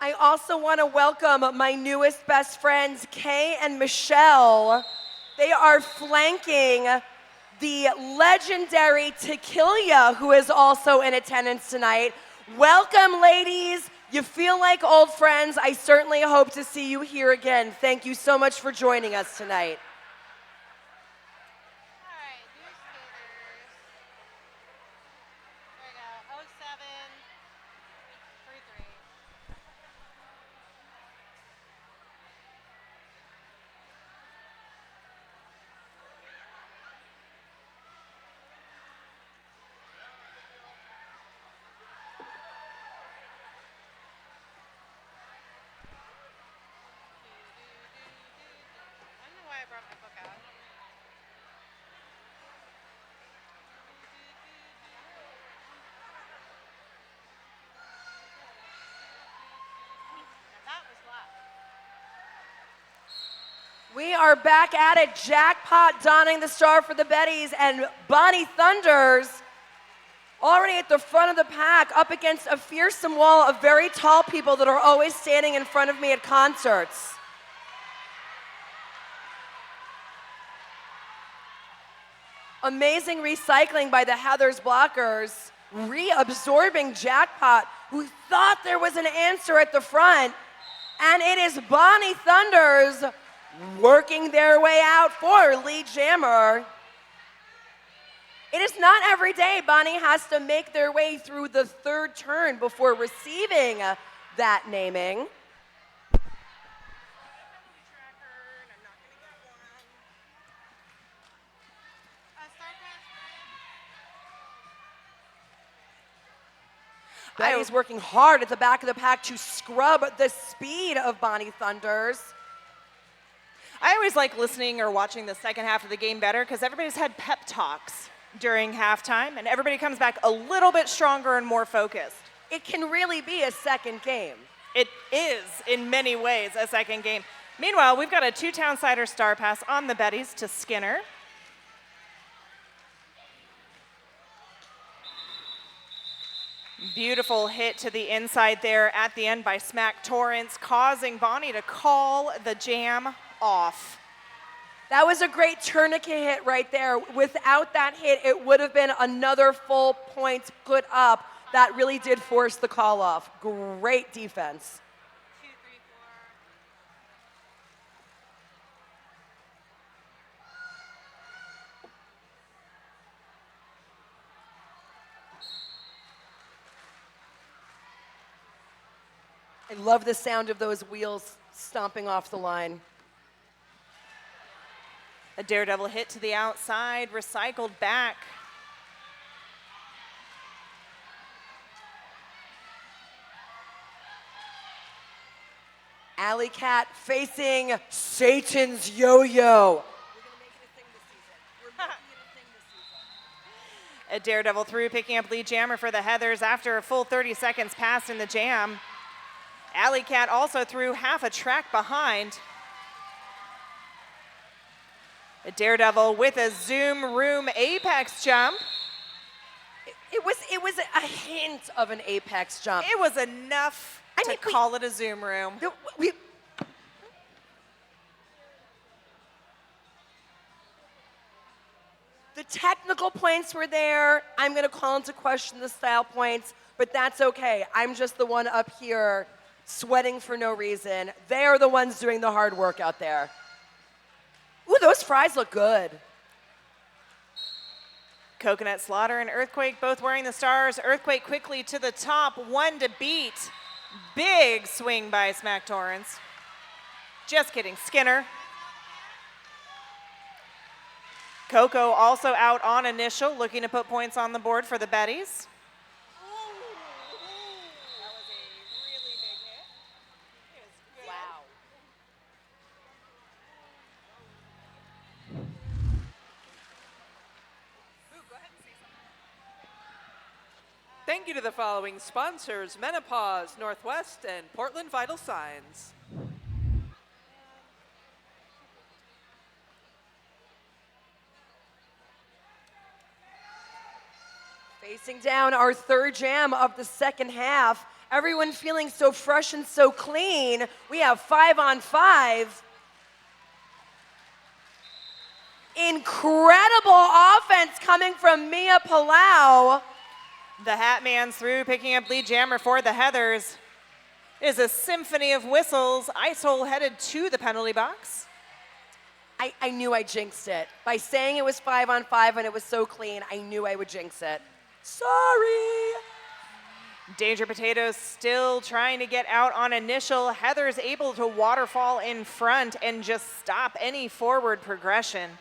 [SPEAKER 2] I also want to welcome my newest best friends, Kay and Michelle. They are flanking the legendary Tequila, who is also in attendance tonight. Welcome, ladies. You feel like old friends. I certainly hope to see you here again. Thank you so much for joining us tonight.
[SPEAKER 8] All right, new skaters. There we go. 07, 33. I don't know why I brought my book out. Now that was loud.
[SPEAKER 2] We are back at it. Jackpot donning the star for the Betties, and Bonnie Thunders already at the front of the pack up against a fearsome wall of very tall people that are always standing in front of me at concerts. Amazing recycling by the Heathers blockers, reabsorbing Jackpot, who thought there was an answer at the front, and it is Bonnie Thunders working their way out for lead jammer. It is not every day Bonnie has to make their way through the third turn before receiving that naming. Betty's working hard at the back of the pack to scrub the speed of Bonnie Thunders.
[SPEAKER 3] I always like listening or watching the second half of the game better because everybody's had pep talks during halftime, and everybody comes back a little bit stronger and more focused.
[SPEAKER 2] It can really be a second game.
[SPEAKER 3] It is, in many ways, a second game. Meanwhile, we've got a two-town-sider star pass on the Betties to Skinner. Beautiful hit to the inside there at the end by Smack Torrance, causing Bonnie to call the jam off.
[SPEAKER 2] That was a great tourniquet hit right there. Without that hit, it would have been another full point put up. That really did force the call off. Great defense.
[SPEAKER 8] 2, 3, 4.
[SPEAKER 2] I love the sound of those wheels stomping off the line.
[SPEAKER 3] A daredevil hit to the outside, recycled back.
[SPEAKER 2] Alley Cat facing Satan's Yo-Yo.
[SPEAKER 3] A daredevil through, picking up lead jammer for the Heathers after a full 30 seconds passed in the jam. Alley Cat also threw half a track behind. A daredevil with a zoom room apex jump.
[SPEAKER 2] It was a hint of an apex jump.
[SPEAKER 3] It was enough to call it a zoom room.
[SPEAKER 2] The technical points were there. I'm going to call into question the style points, but that's okay. I'm just the one up here sweating for no reason. They are the ones doing the hard work out there. Ooh, those fries look good.
[SPEAKER 3] Coconut Slaughter and Earthquake both wearing the stars. Earthquake quickly to the top, one to beat. Big swing by Smack Torrance. Just kidding, Skinner. Coco also out on initial, looking to put points on the board for the Betties.
[SPEAKER 5] Thank you to the following sponsors: Menopause, Northwest, and Portland Vital Signs.
[SPEAKER 2] Facing down our third jam of the second half, Everyone feeling so fresh and so clean. We have 5-on-5. Incredible offense coming from Mia Palau.
[SPEAKER 3] The Hat Man's through, picking up lead jammer for the Heathers. It is a symphony of whistles. Ice Hole headed to the penalty box.
[SPEAKER 2] I knew I jinxed it. By saying it was 5-on-5 and it was so clean, I knew I would jinx it. Sorry.
[SPEAKER 3] Danger Potatoes still trying to get out on initial. Heathers able to waterfall in front and just stop any forward progression.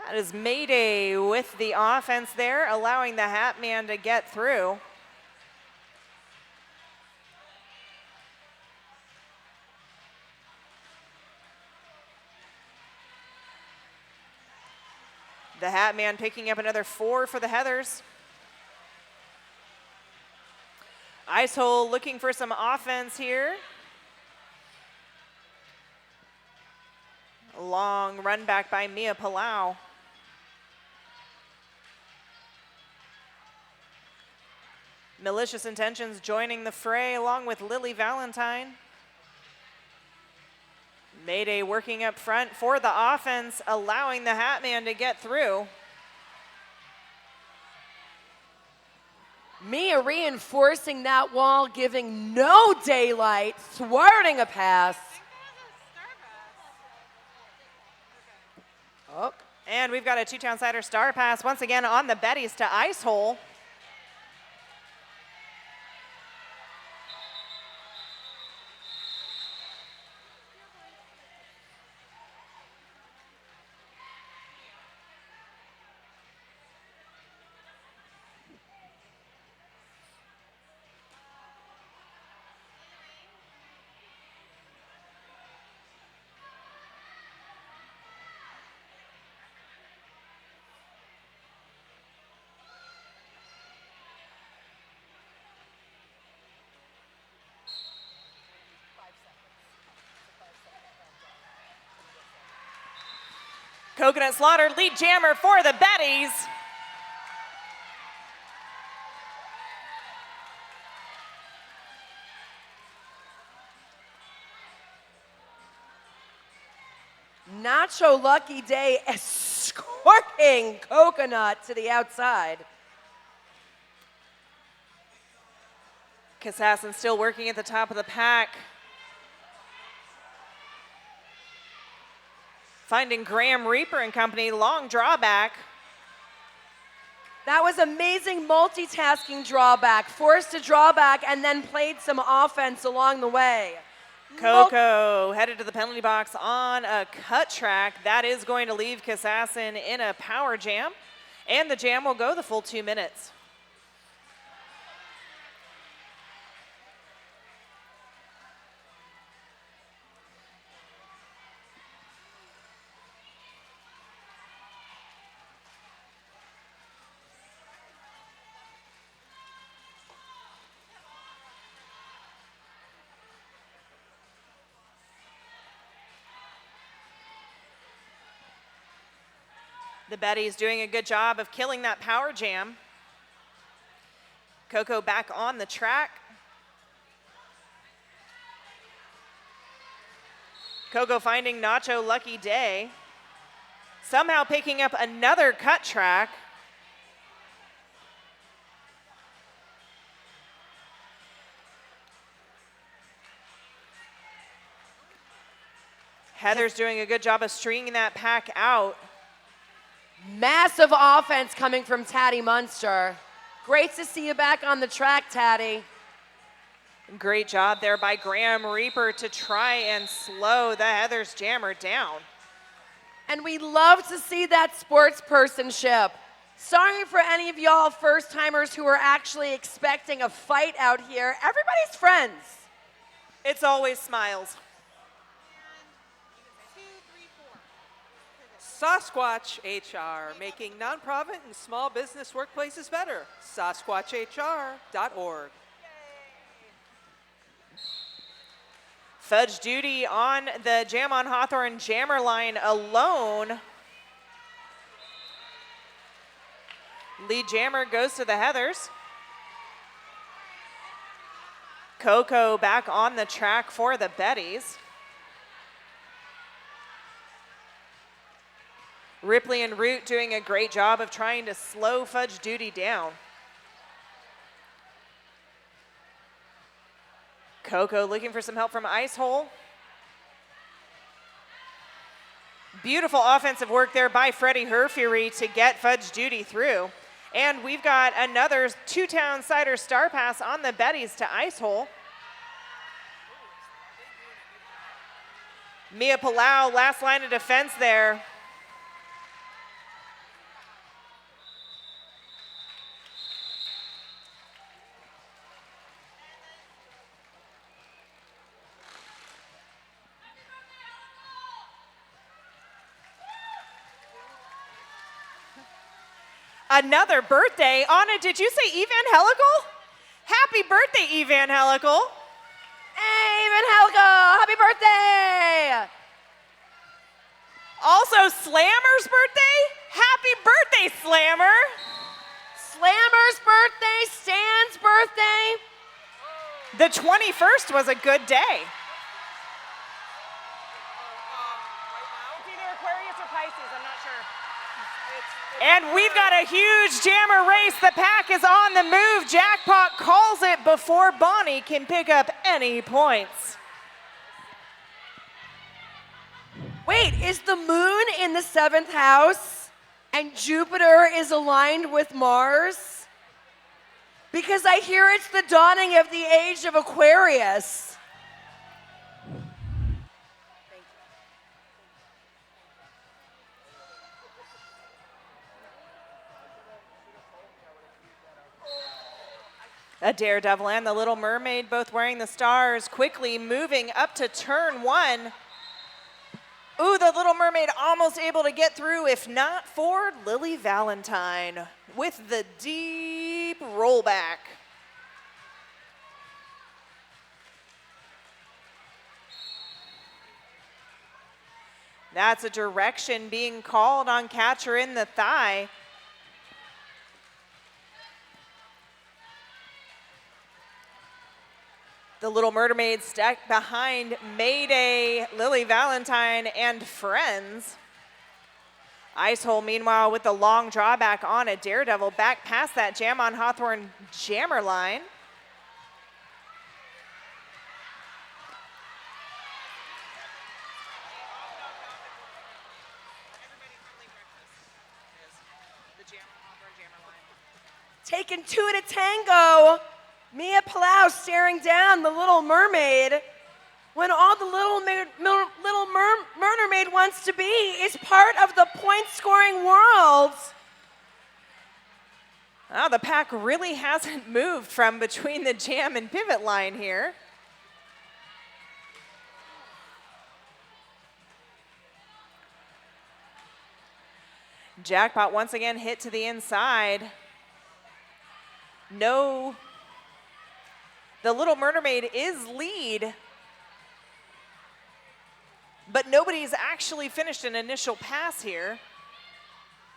[SPEAKER 3] That is Mayday with the offense there, allowing the Hat Man to get through. The Hat Man picking up another 4 for the Heathers. Ice Hole looking for some offense here. A long run back by Mia Palau. Malicious Intentions joining the fray along with Lily Valentine. Mayday working up front for the offense, allowing the Hat Man to get through.
[SPEAKER 2] Mia reinforcing that wall, giving no daylight, thwarting a pass. Oh.
[SPEAKER 3] And we've got a two-town sider star pass once again on the Betties to Ice Hole. Coconut Slaughter, lead jammer for the Betties.
[SPEAKER 2] Nacho Lucky Day escorting Coconut to the outside.
[SPEAKER 3] Kassassin still working at the top of the pack. Finding Graham Reaper and company, long drawback.
[SPEAKER 2] That was amazing multitasking drawback, forced to draw back and then played some offense along the way.
[SPEAKER 3] Coco headed to the penalty box on a cut track. That is going to leave Kassassin in a power jam, and the jam will go the full 2 minutes. The Betties doing a good job of killing that power jam. Coco back on the track. Coco finding Nacho Lucky Day. Somehow picking up another cut track. Heather's doing a good job of stringing that pack out.
[SPEAKER 2] Massive offense coming from Taddy Munster. Great to see you back on the track, Taddy.
[SPEAKER 3] Great job there by Graham Reaper to try and slow the Heathers jammer down.
[SPEAKER 2] And we love to see that sportspersonship. Sorry for any of y'all first-timers who are actually expecting a fight out here. Everybody's friends.
[SPEAKER 3] It's always smiles.
[SPEAKER 5] Sasquatch HR, making nonprofit and small business workplaces better. SasquatchHR.org.
[SPEAKER 3] Fudge duty on the Jam on Hawthorne jammer line alone. Lead jammer goes to the Heathers. Coco back on the track for the Betties. Ripley and Root doing a great job of trying to slow Fudge Duty down. Coco looking for some help from Ice Hole. Beautiful offensive work there by Freddie Herfury to get Fudge Duty through. And we've got another two-town cider star pass on the Betties to Ice Hole. Mia Palau, last line of defense there. Another birthday. Anna, did you say Evangelical? Happy birthday, Evangelical.
[SPEAKER 2] Hey, Evangelical, happy birthday!
[SPEAKER 3] Also, Slammer's birthday. Happy birthday, Slammer.
[SPEAKER 2] Slammer's birthday, Stan's birthday.
[SPEAKER 3] The 21st was a good day. It's either Aquarius or Pisces, I'm not sure. And we've got a huge jammer race. The pack is on the move. Jackpot calls it before Bonnie can pick up any points.
[SPEAKER 2] Wait, is the moon in the 7th house and Jupiter is aligned with Mars? Because I hear it's the dawning of the age of Aquarius.
[SPEAKER 3] A Daredevil and the Little Mermaid both wearing the stars, quickly moving up to turn 1. Ooh, the Little Mermaid almost able to get through, if not for Lily Valentine with the deep rollback. That's a direction being called on Catcher in the Thigh. The Little Mermaid stuck behind Mayday, Lily Valentine, and friends. Ice Hole, meanwhile, with the long drawback on a Daredevil, back past that Jam on Hawthorne jammer line.
[SPEAKER 2] Taking 2 to tango. Mia Palau staring down the Little Mermaid when all the Little Mermaid wants to be is part of the point-scoring world.
[SPEAKER 3] Oh, the pack really hasn't moved from between the jam and pivot line here. Jackpot once again hit to the inside. No. The Little Mermaid is lead, but nobody's actually finished an initial pass here.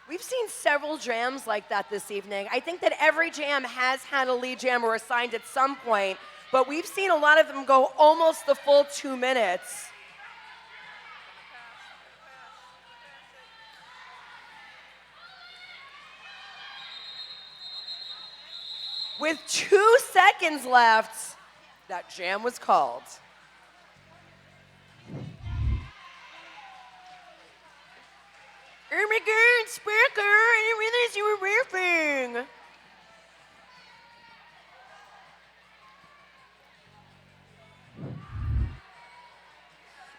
[SPEAKER 2] We've seen several jams like that this evening. I think that every jam has had a lead jammer assigned at some point, but we've seen a lot of them go almost the full 2 minutes. With 2 seconds left, that jam was called. Oh my God, Sparker, I didn't realize you were riffing.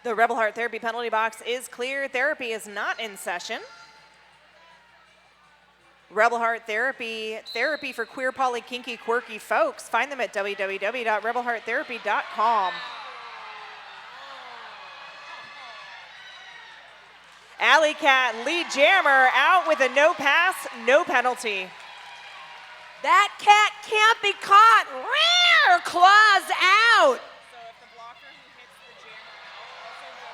[SPEAKER 3] The Rebel Heart Therapy penalty box is clear. Therapy is not in session. Rebel Heart Therapy, therapy for queer, poly, kinky, quirky folks. Find them at www.rebelhearttherapy.com. Alley Cat, lead jammer, out with a no pass, no penalty.
[SPEAKER 2] That cat can't be caught. Rear claws out.
[SPEAKER 3] So if the blocker who hits the jammer out also goes out of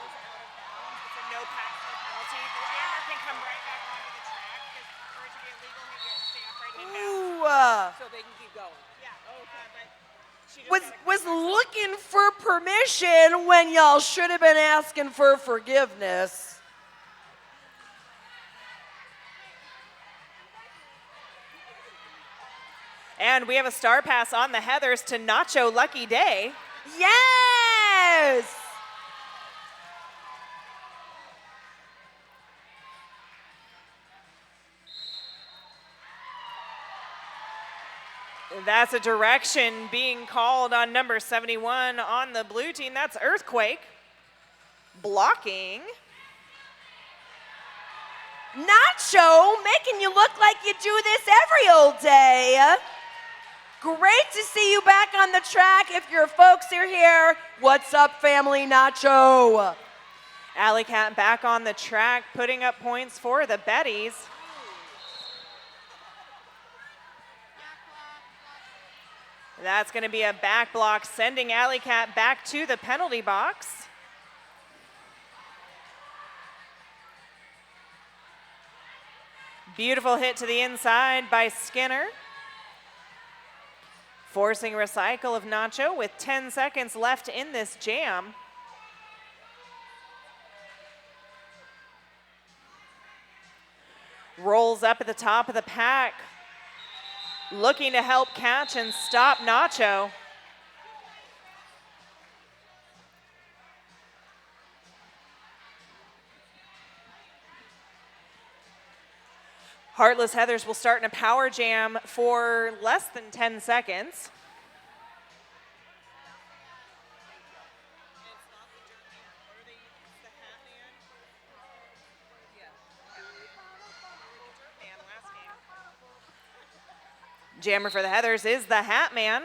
[SPEAKER 3] bounds, it's a no pass, no penalty. The jammer can come right back onto the track because for it to be illegal, he has to stay upright
[SPEAKER 2] permission when y'all should have been asking for forgiveness.
[SPEAKER 3] And we have a star pass on the Heathers to Nacho Lucky Day.
[SPEAKER 2] Yes!
[SPEAKER 3] That's a direction being called on number 71 on the blue team. That's Earthquake. Blocking.
[SPEAKER 2] Nacho, making you look like you do this every old day. Great to see you back on the track. If your folks are here, what's up, family Nacho?
[SPEAKER 3] Alley Cat back on the track, putting up points for the Betties. That's going to be a back block, sending Alley Cat back to the penalty box. Beautiful hit to the inside by Skinner. Forcing recycle of Nacho with 10 seconds left in this jam. Rolls up at the top of the pack. Looking to help catch and stop Nacho. Heartless Heathers will start in a power jam for less than 10 seconds. Jammer for the Heathers is the Hat Man.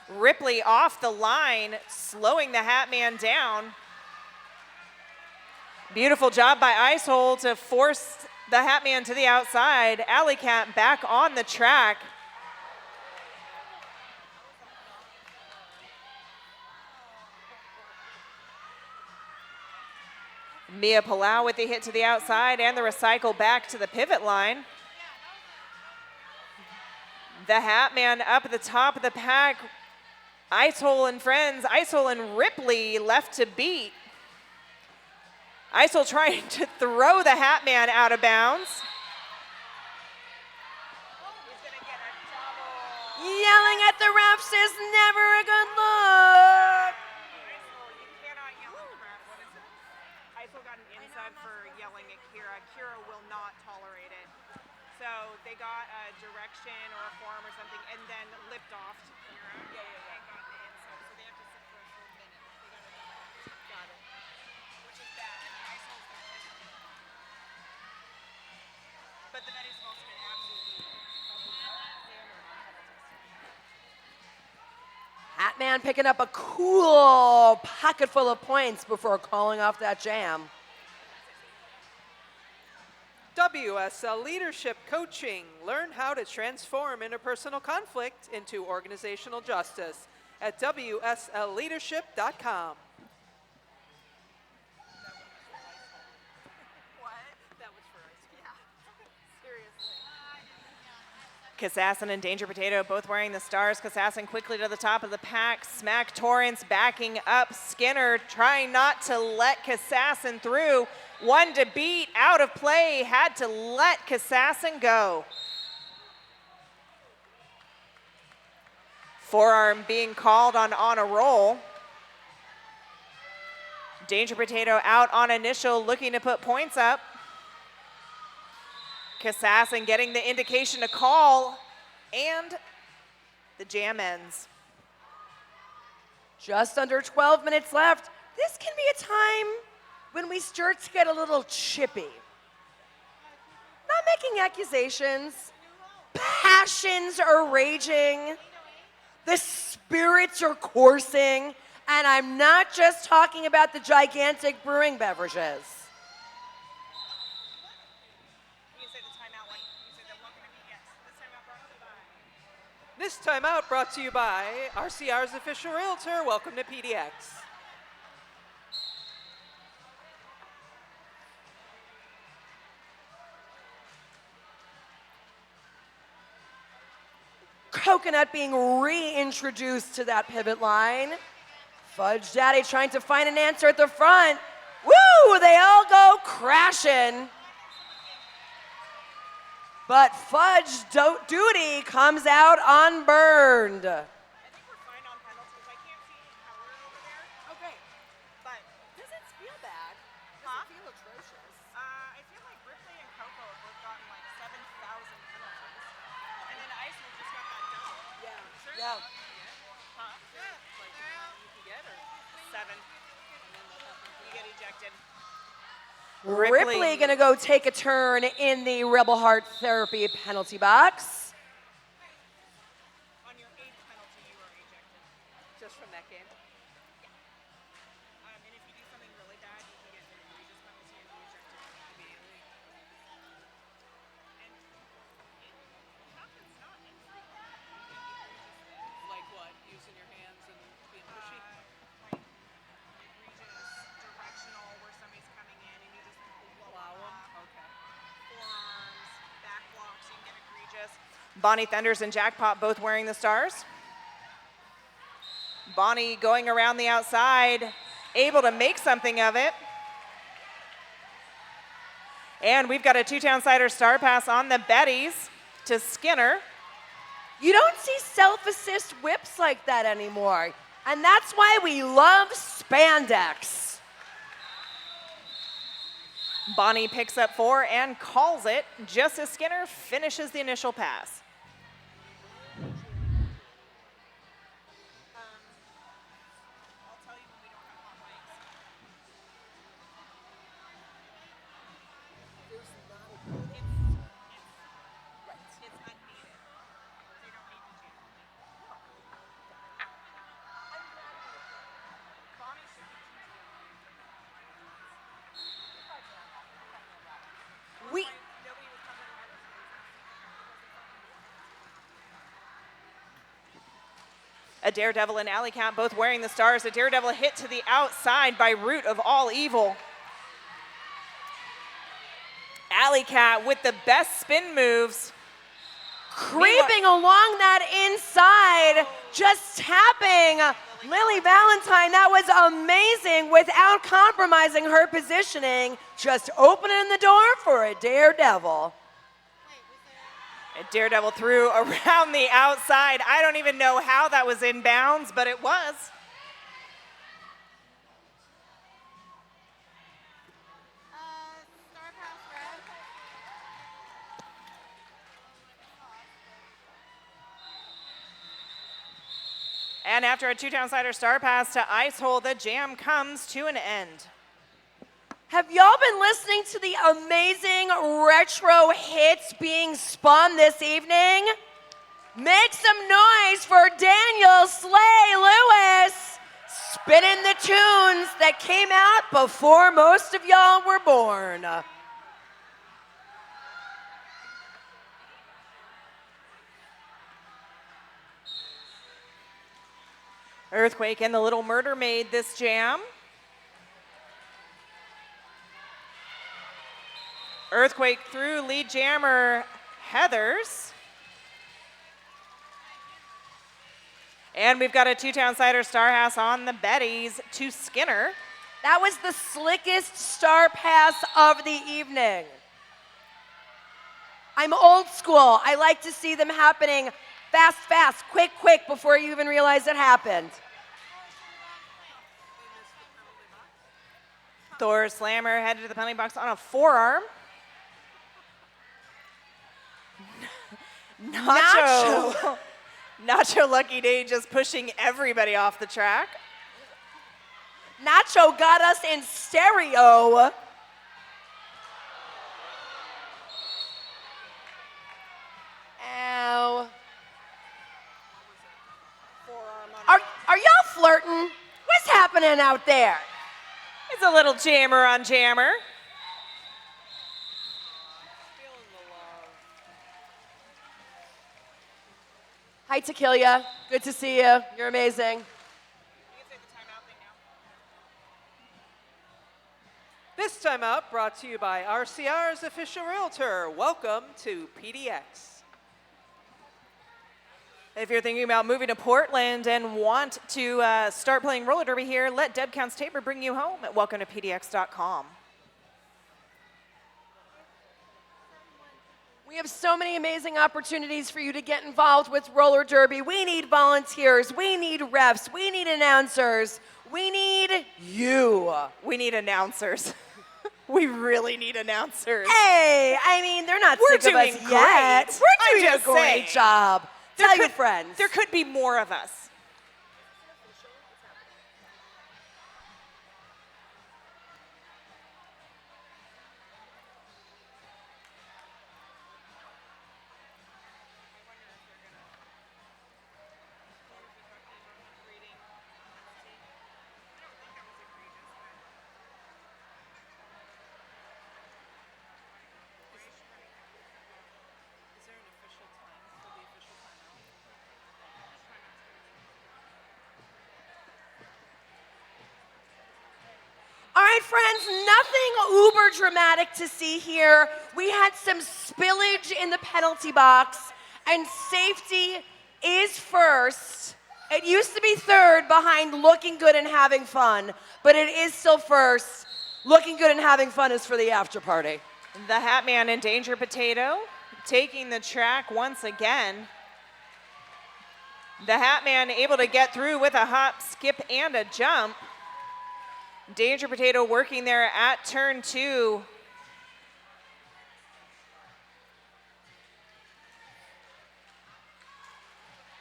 [SPEAKER 3] Ripley off the line, slowing the Hat Man down. Beautiful job by Icehole to force the Hat Man to the outside. Alley Cat back on the track. Mia Palau with the hit to the outside and the recycle back to the pivot line. The Hat Man up at the top of the pack. Icehole and friends, Icehole and Ripley left to beat. Icehole trying to throw the Hat Man out of bounds.
[SPEAKER 2] Yelling at the refs is never a good look.
[SPEAKER 3] Icehole got an inside for yelling at Kira. Kira will not tolerate it. So they got a direction or a form or something and then lipped off to Kira and got the inside. So they have to sit for a full minute. They got it. Which is bad. Icehole's but the Betties have also been absolutely
[SPEAKER 2] Hat Man picking up a cool pocket full of points before calling off that jam.
[SPEAKER 5] WSL Leadership Coaching. Learn how to transform interpersonal conflict into organizational justice at WSLleadership.com.
[SPEAKER 3] Kassassin and Danger Potato both wearing the stars. Kassassin quickly to the top of the pack. Smack Torrance backing up. Skinner trying not to let Kassassin through. One to beat, out of play, had to let Kassassin go. Forearm being called on a roll. Danger Potato out on initial, looking to put points up. Kassassin getting the indication to call, and the jam ends.
[SPEAKER 2] Just under 12 minutes left. This can be a time when we start to get a little chippy. Not making accusations. Passions are raging. The spirits are coursing. And I'm not just talking about the gigantic brewing beverages.
[SPEAKER 5] This timeout brought to you by RCR's official realtor. Welcome to PDX.
[SPEAKER 2] Coconut being reintroduced to that pivot line. Fudge Daddy trying to find an answer at the front. Woo! They all go crashing. But Fudge Duty comes out unburned.
[SPEAKER 3] I think we're fine on penalties. I can't see any color over there.
[SPEAKER 2] Okay.
[SPEAKER 3] But
[SPEAKER 2] Does it feel bad? Does
[SPEAKER 3] Huh?
[SPEAKER 2] it feel atrocious?
[SPEAKER 3] I feel like Ripley and Coco have both gotten like 7,000 penalties. And then Ice just got that double.
[SPEAKER 2] Yeah.
[SPEAKER 3] Sure?
[SPEAKER 2] Yeah.
[SPEAKER 3] Huh? Yeah. Like you can get or 7. You get ejected.
[SPEAKER 2] Ripley gonna go take a turn in the Rebel Heart Therapy penalty box.
[SPEAKER 3] On your 8th penalty, you are ejected.
[SPEAKER 5] Just from that game.
[SPEAKER 3] And if you do something really bad, you can get an egregious penalty and be ejected immediately. And it happens not infrequently.
[SPEAKER 5] Like what? Using your hands and being pushy?
[SPEAKER 3] Like egregious directional where somebody's coming in and you just blow
[SPEAKER 5] Allow them?
[SPEAKER 3] off.
[SPEAKER 5] Okay.
[SPEAKER 3] Forearms, back blocks, you can get egregious. Bonnie Thunders and Jackpot both wearing the stars. Bonnie going around the outside, able to make something of it. And we've got a two-town cider star pass on the Betties to Skinner.
[SPEAKER 2] You don't see self-assist whips like that anymore. And that's why we love spandex.
[SPEAKER 3] Bonnie picks up 4 and calls it just as Skinner finishes the initial pass. I'll tell you when we don't have hot mics. It's unneeded. They don't need to jam. Bonnie should be
[SPEAKER 2] We
[SPEAKER 3] nobody would come to the A Daredevil and Alley Cat both wearing the stars. A Daredevil hit to the outside by Root of All Evil. Alley Cat with the best spin moves.
[SPEAKER 2] creeping along that inside, just tapping Lily Valentine. That was amazing without compromising her positioning, just opening the door for a Daredevil.
[SPEAKER 3] A Daredevil threw around the outside. I don't even know how that was in bounds, but it was.
[SPEAKER 8] Star pass red.
[SPEAKER 3] And after a two-town cider star pass to Ice Hole, the jam comes to an end.
[SPEAKER 2] Have y'all been listening to the amazing retro hits being spun this evening? Make some noise for Daniel Slay Lewis, spinning the tunes that came out before most of y'all were born.
[SPEAKER 3] Earthquake and the Little Murder made this jam. Earthquake through lead jammer Heathers. And we've got a two-town cider star pass on the Betties to Skinner.
[SPEAKER 2] That was the slickest star pass of the evening. I'm old school. I like to see them happening fast, fast, quick, quick, before you even realize it happened.
[SPEAKER 3] Thor Slammer headed to the penalty box on a forearm. Nacho. Nacho Lucky Day just pushing everybody off the track.
[SPEAKER 2] Nacho got us in stereo. Ow. Are y'all flirting? What's happening out there?
[SPEAKER 3] It's a little jammer on jammer.
[SPEAKER 2] Hi, Tequila. Good to see you. You're amazing.
[SPEAKER 5] This timeout brought to you by RCR's official realtor. Welcome to PDX.
[SPEAKER 3] If you're thinking about moving to Portland and want to start playing roller derby here, let Deb Counts Tabor bring you home at welcometopdx.com.
[SPEAKER 2] We have so many amazing opportunities for you to get involved with roller derby. We need volunteers, we need refs, we need announcers, we need you.
[SPEAKER 3] We need announcers. We really need announcers.
[SPEAKER 2] Hey, I mean, they're not
[SPEAKER 3] We're
[SPEAKER 2] sick of us
[SPEAKER 3] doing
[SPEAKER 2] yet.
[SPEAKER 3] great.
[SPEAKER 2] We're
[SPEAKER 3] I'm
[SPEAKER 2] doing a
[SPEAKER 3] just
[SPEAKER 2] great
[SPEAKER 3] saying.
[SPEAKER 2] job. Tell your friends.
[SPEAKER 3] There could be more of us.
[SPEAKER 2] All right, friends, nothing uber dramatic to see here. We had some spillage in the penalty box, and safety is first. It used to be third behind looking good and having fun, but it is still first. Looking good and having fun is for the after party.
[SPEAKER 3] The Hat Man and Danger Potato taking the track once again. The Hat Man able to get through with a hop, skip, and a jump. Danger Potato working there at turn 2.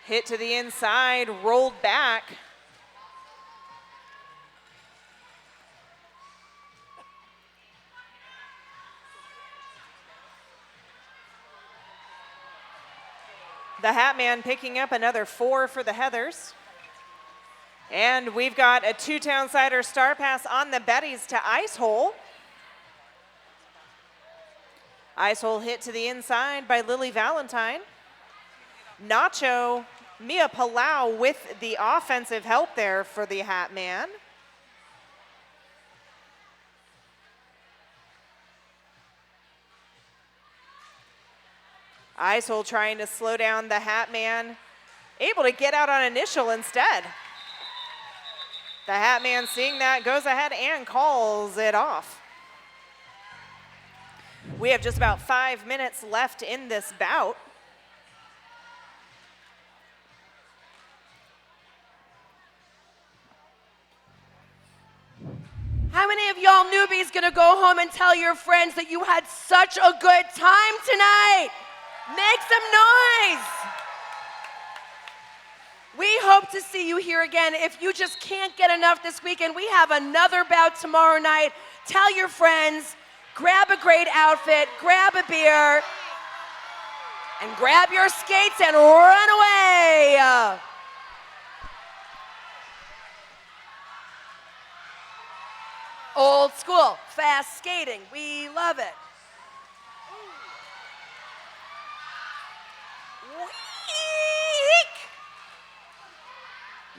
[SPEAKER 3] Hit to the inside, rolled back. The Hat Man picking up another 4 for the Heathers. And we've got a 2-town-sider star pass on the Betties to Ice Hole. Ice Hole hit to the inside by Lily Valentine. Nacho, Mia Palau with the offensive help there for the Hat Man. Ice Hole trying to slow down the Hat Man, able to get out on initial instead. The Hat Man seeing that goes ahead and calls it off. We have just about 5 minutes left in this bout.
[SPEAKER 2] How many of y'all newbies gonna go home and tell your friends that you had such a good time tonight? Make some noise. We hope to see you here again. If you just can't get enough this weekend, we have another bout tomorrow night. Tell your friends, grab a great outfit, grab a beer, and grab your skates and run away. Old school, fast skating, we love it.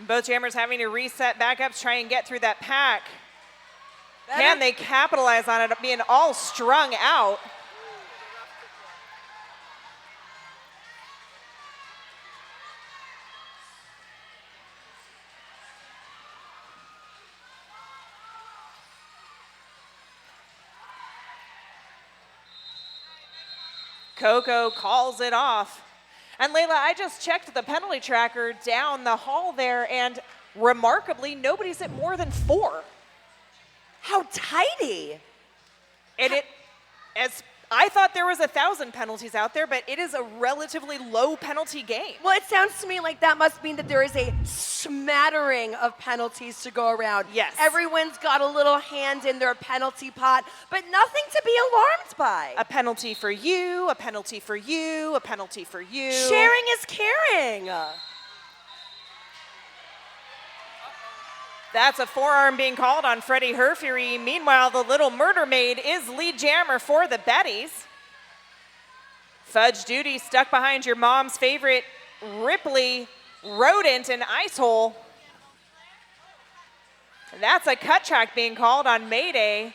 [SPEAKER 3] Both jammers having to reset back up to try and get through that pack.
[SPEAKER 2] Better.
[SPEAKER 3] Can they capitalize on it being all strung out? Coco calls it off. And Layla, I just checked the penalty tracker down the hall there, and remarkably, nobody's at more than 4.
[SPEAKER 2] How tidy.
[SPEAKER 3] And as I thought there was 1,000 penalties out there, but it is a relatively low penalty game.
[SPEAKER 2] Well, it sounds to me like that must mean that there is a smattering of penalties to go around.
[SPEAKER 3] Yes.
[SPEAKER 2] Everyone's got a little hand in their penalty pot, but nothing to be alarmed by.
[SPEAKER 3] A penalty for you, a penalty for you, a penalty for you.
[SPEAKER 2] Sharing is caring.
[SPEAKER 3] That's a forearm being called on Freddie Herfury. Meanwhile, the Little Murder Maid is lead jammer for the Betties. Fudge Duty stuck behind your mom's favorite Ripley, Rodent, and Ice Hole. And that's a cut track being called on Mayday.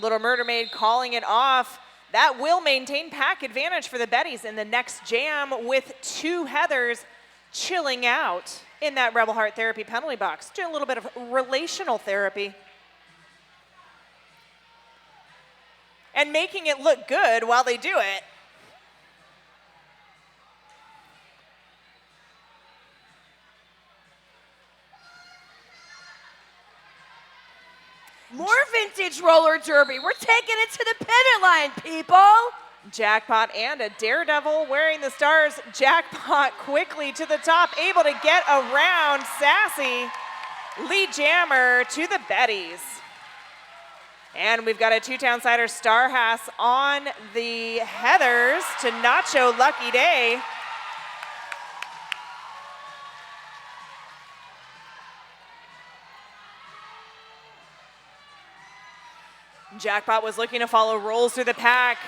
[SPEAKER 3] Little Murder Maid calling it off. That will maintain pack advantage for the Betties in the next jam, with 2 Heathers chilling out in that Rebel Heart therapy penalty box. Doing a little bit of relational therapy. And making it look good while they do it.
[SPEAKER 2] More vintage roller derby. We're taking it to the pivot line, people.
[SPEAKER 3] Jackpot and a Daredevil wearing the stars. Jackpot quickly to the top, able to get around Sassy. Lead jammer to the Betties. And we've got a 2-town-sider Star Hass on the Heathers to Nacho Lucky Day. Jackpot was looking to follow rolls through the pack.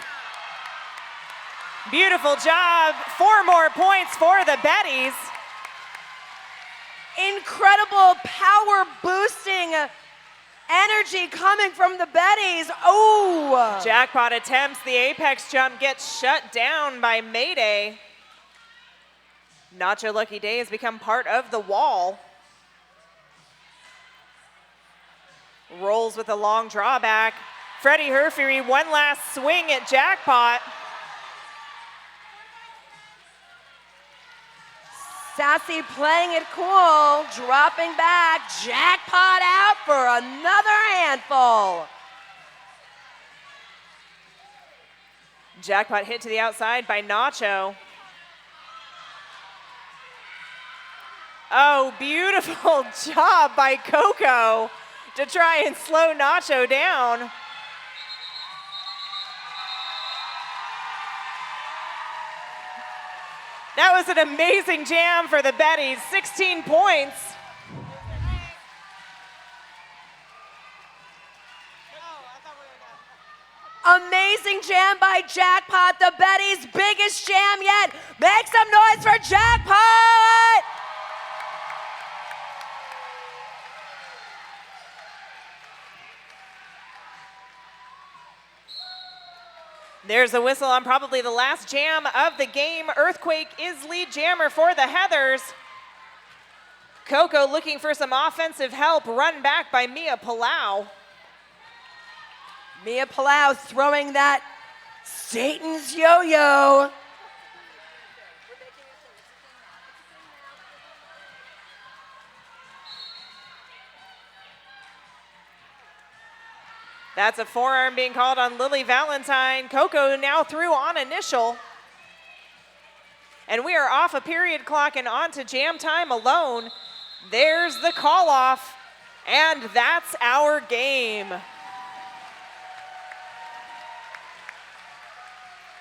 [SPEAKER 3] Beautiful job. 4 more points for the Betties.
[SPEAKER 2] Incredible power boosting energy coming from the Betties. Oh!
[SPEAKER 3] Jackpot attempts the apex jump, gets shut down by Mayday. Nacho Lucky Day has become part of the wall. Rolls with a long drawback. Freddie Herfeary, one last swing at Jackpot.
[SPEAKER 2] Sassy playing it cool, dropping back. Jackpot out for another handful.
[SPEAKER 3] Jackpot hit to the outside by Nacho. Oh, beautiful job by Coco to try and slow Nacho down. That was an amazing jam for the Betties, 16 points.
[SPEAKER 2] Amazing jam by Jackpot, the Betties' biggest jam yet. Make some noise for Jackpot!
[SPEAKER 3] There's a whistle on probably the last jam of the game. Earthquake is lead jammer for the Heathers. Coco looking for some offensive help, run back by Mia Palau.
[SPEAKER 2] Mia Palau throwing that Satan's yo-yo.
[SPEAKER 3] That's a forearm being called on Lily Valentine. Coco now through on initial. And we are off a period clock and on to jam time alone. There's the call off, and that's our game.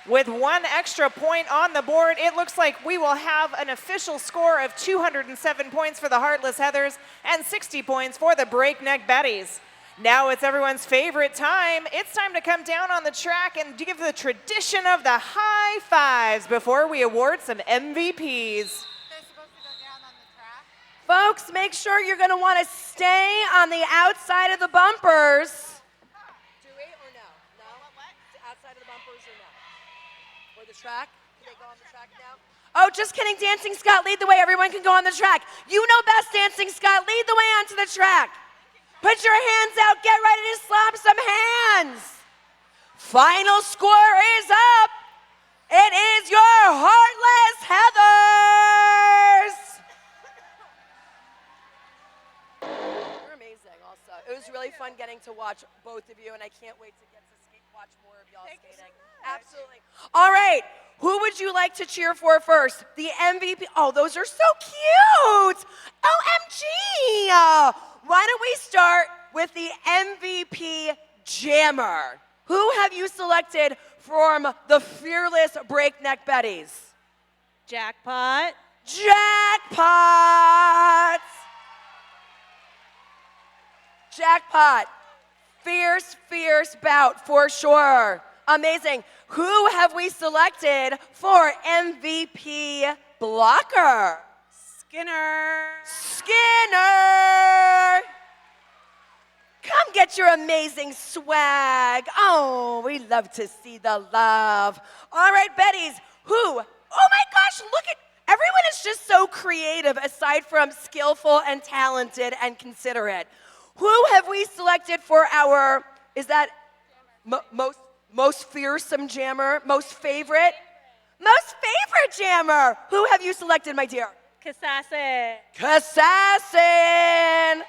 [SPEAKER 3] With 1 extra point on the board, it looks like we will have an official score of 207 points for the Heartless Heathers and 60 points for the Break Neck Betties. Now it's everyone's favorite time. It's time to come down on the track and give the tradition of the high fives before we award some MVPs.
[SPEAKER 2] Folks, make sure you're going to want to stay on the outside of the bumpers. Do we or no? No? What? Outside of the bumpers or no? Or the track? Can they go on the track now? Oh, just kidding. Dancing Scott, lead the way. Everyone can go on the track. You know best, Dancing Scott. Lead the way onto the track. Put your hands out. Get ready to slap some hands. Final score is up. It is your Heartless Heathers. You're amazing also. It was really fun getting to watch both of you, and I can't wait to get to watch more of y'all skating. Absolutely. All right. Who would you like to cheer for first? The MVP. Oh, those are so cute. OMG. Why don't we start with the MVP jammer? Who have you selected from the fearless Break Neck Betties?
[SPEAKER 8] Jackpot.
[SPEAKER 2] Jackpot. Jackpot. Fierce, fierce bout for sure. Amazing. Who have we selected for MVP blocker?
[SPEAKER 8] Skinner.
[SPEAKER 2] Skinner. Come get your amazing swag. Oh, we love to see the love. All right, Betties, oh my gosh, look at, everyone is just so creative aside from skillful and talented and considerate. Who have we selected for our, is that most fearsome jammer? Most favorite? Most favorite jammer. Who have you selected, my dear?
[SPEAKER 8] Kassassin.
[SPEAKER 2] Kassassin.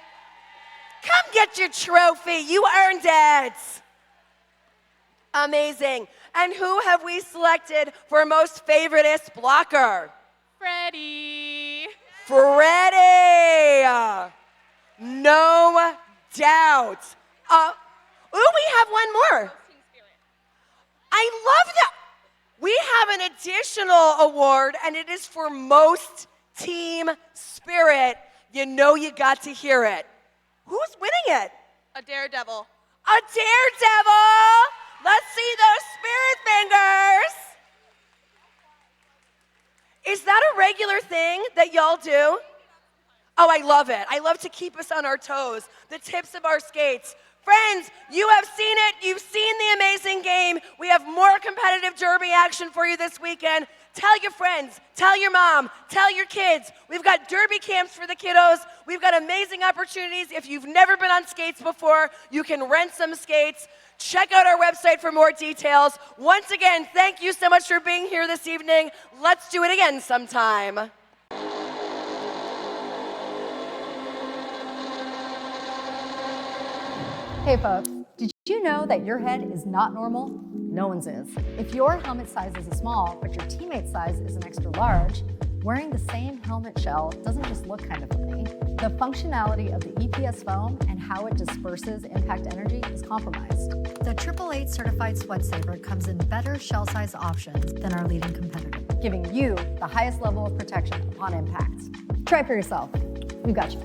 [SPEAKER 2] Come get your trophy. You earned it. Amazing. And who have we selected for most favoriteest blocker?
[SPEAKER 8] Freddie.
[SPEAKER 2] Freddie. No doubt. We have one more. I love that. We have an additional award, and it is for most team spirit. You know you got to hear it. Who's winning it?
[SPEAKER 8] A daredevil.
[SPEAKER 2] A daredevil. Let's see those spirit fingers. Is that a regular thing that y'all do? Oh, I love it. I love to keep us on our toes, the tips of our skates. Friends, you have seen it. You've seen the amazing game. We have more competitive derby action for you this weekend. Tell your friends, tell your mom, tell your kids. We've got derby camps for the kiddos. We've got amazing opportunities. If you've never been on skates before, you can rent some skates. Check out our website for more details. Once again, thank you so much for being here this evening. Let's do it again sometime.
[SPEAKER 6] Hey folks, did you know that your head is not normal? No one's is. If your helmet size is a small, but your teammate's size is an extra large, wearing the same helmet shell doesn't just look kind of funny. The functionality of the EPS foam and how it disperses impact energy is compromised.
[SPEAKER 7] The 888 certified Sweat Saver comes in better shell size options than our leading competitor,
[SPEAKER 6] giving you the highest level of protection upon impact. Try for yourself. We've got you.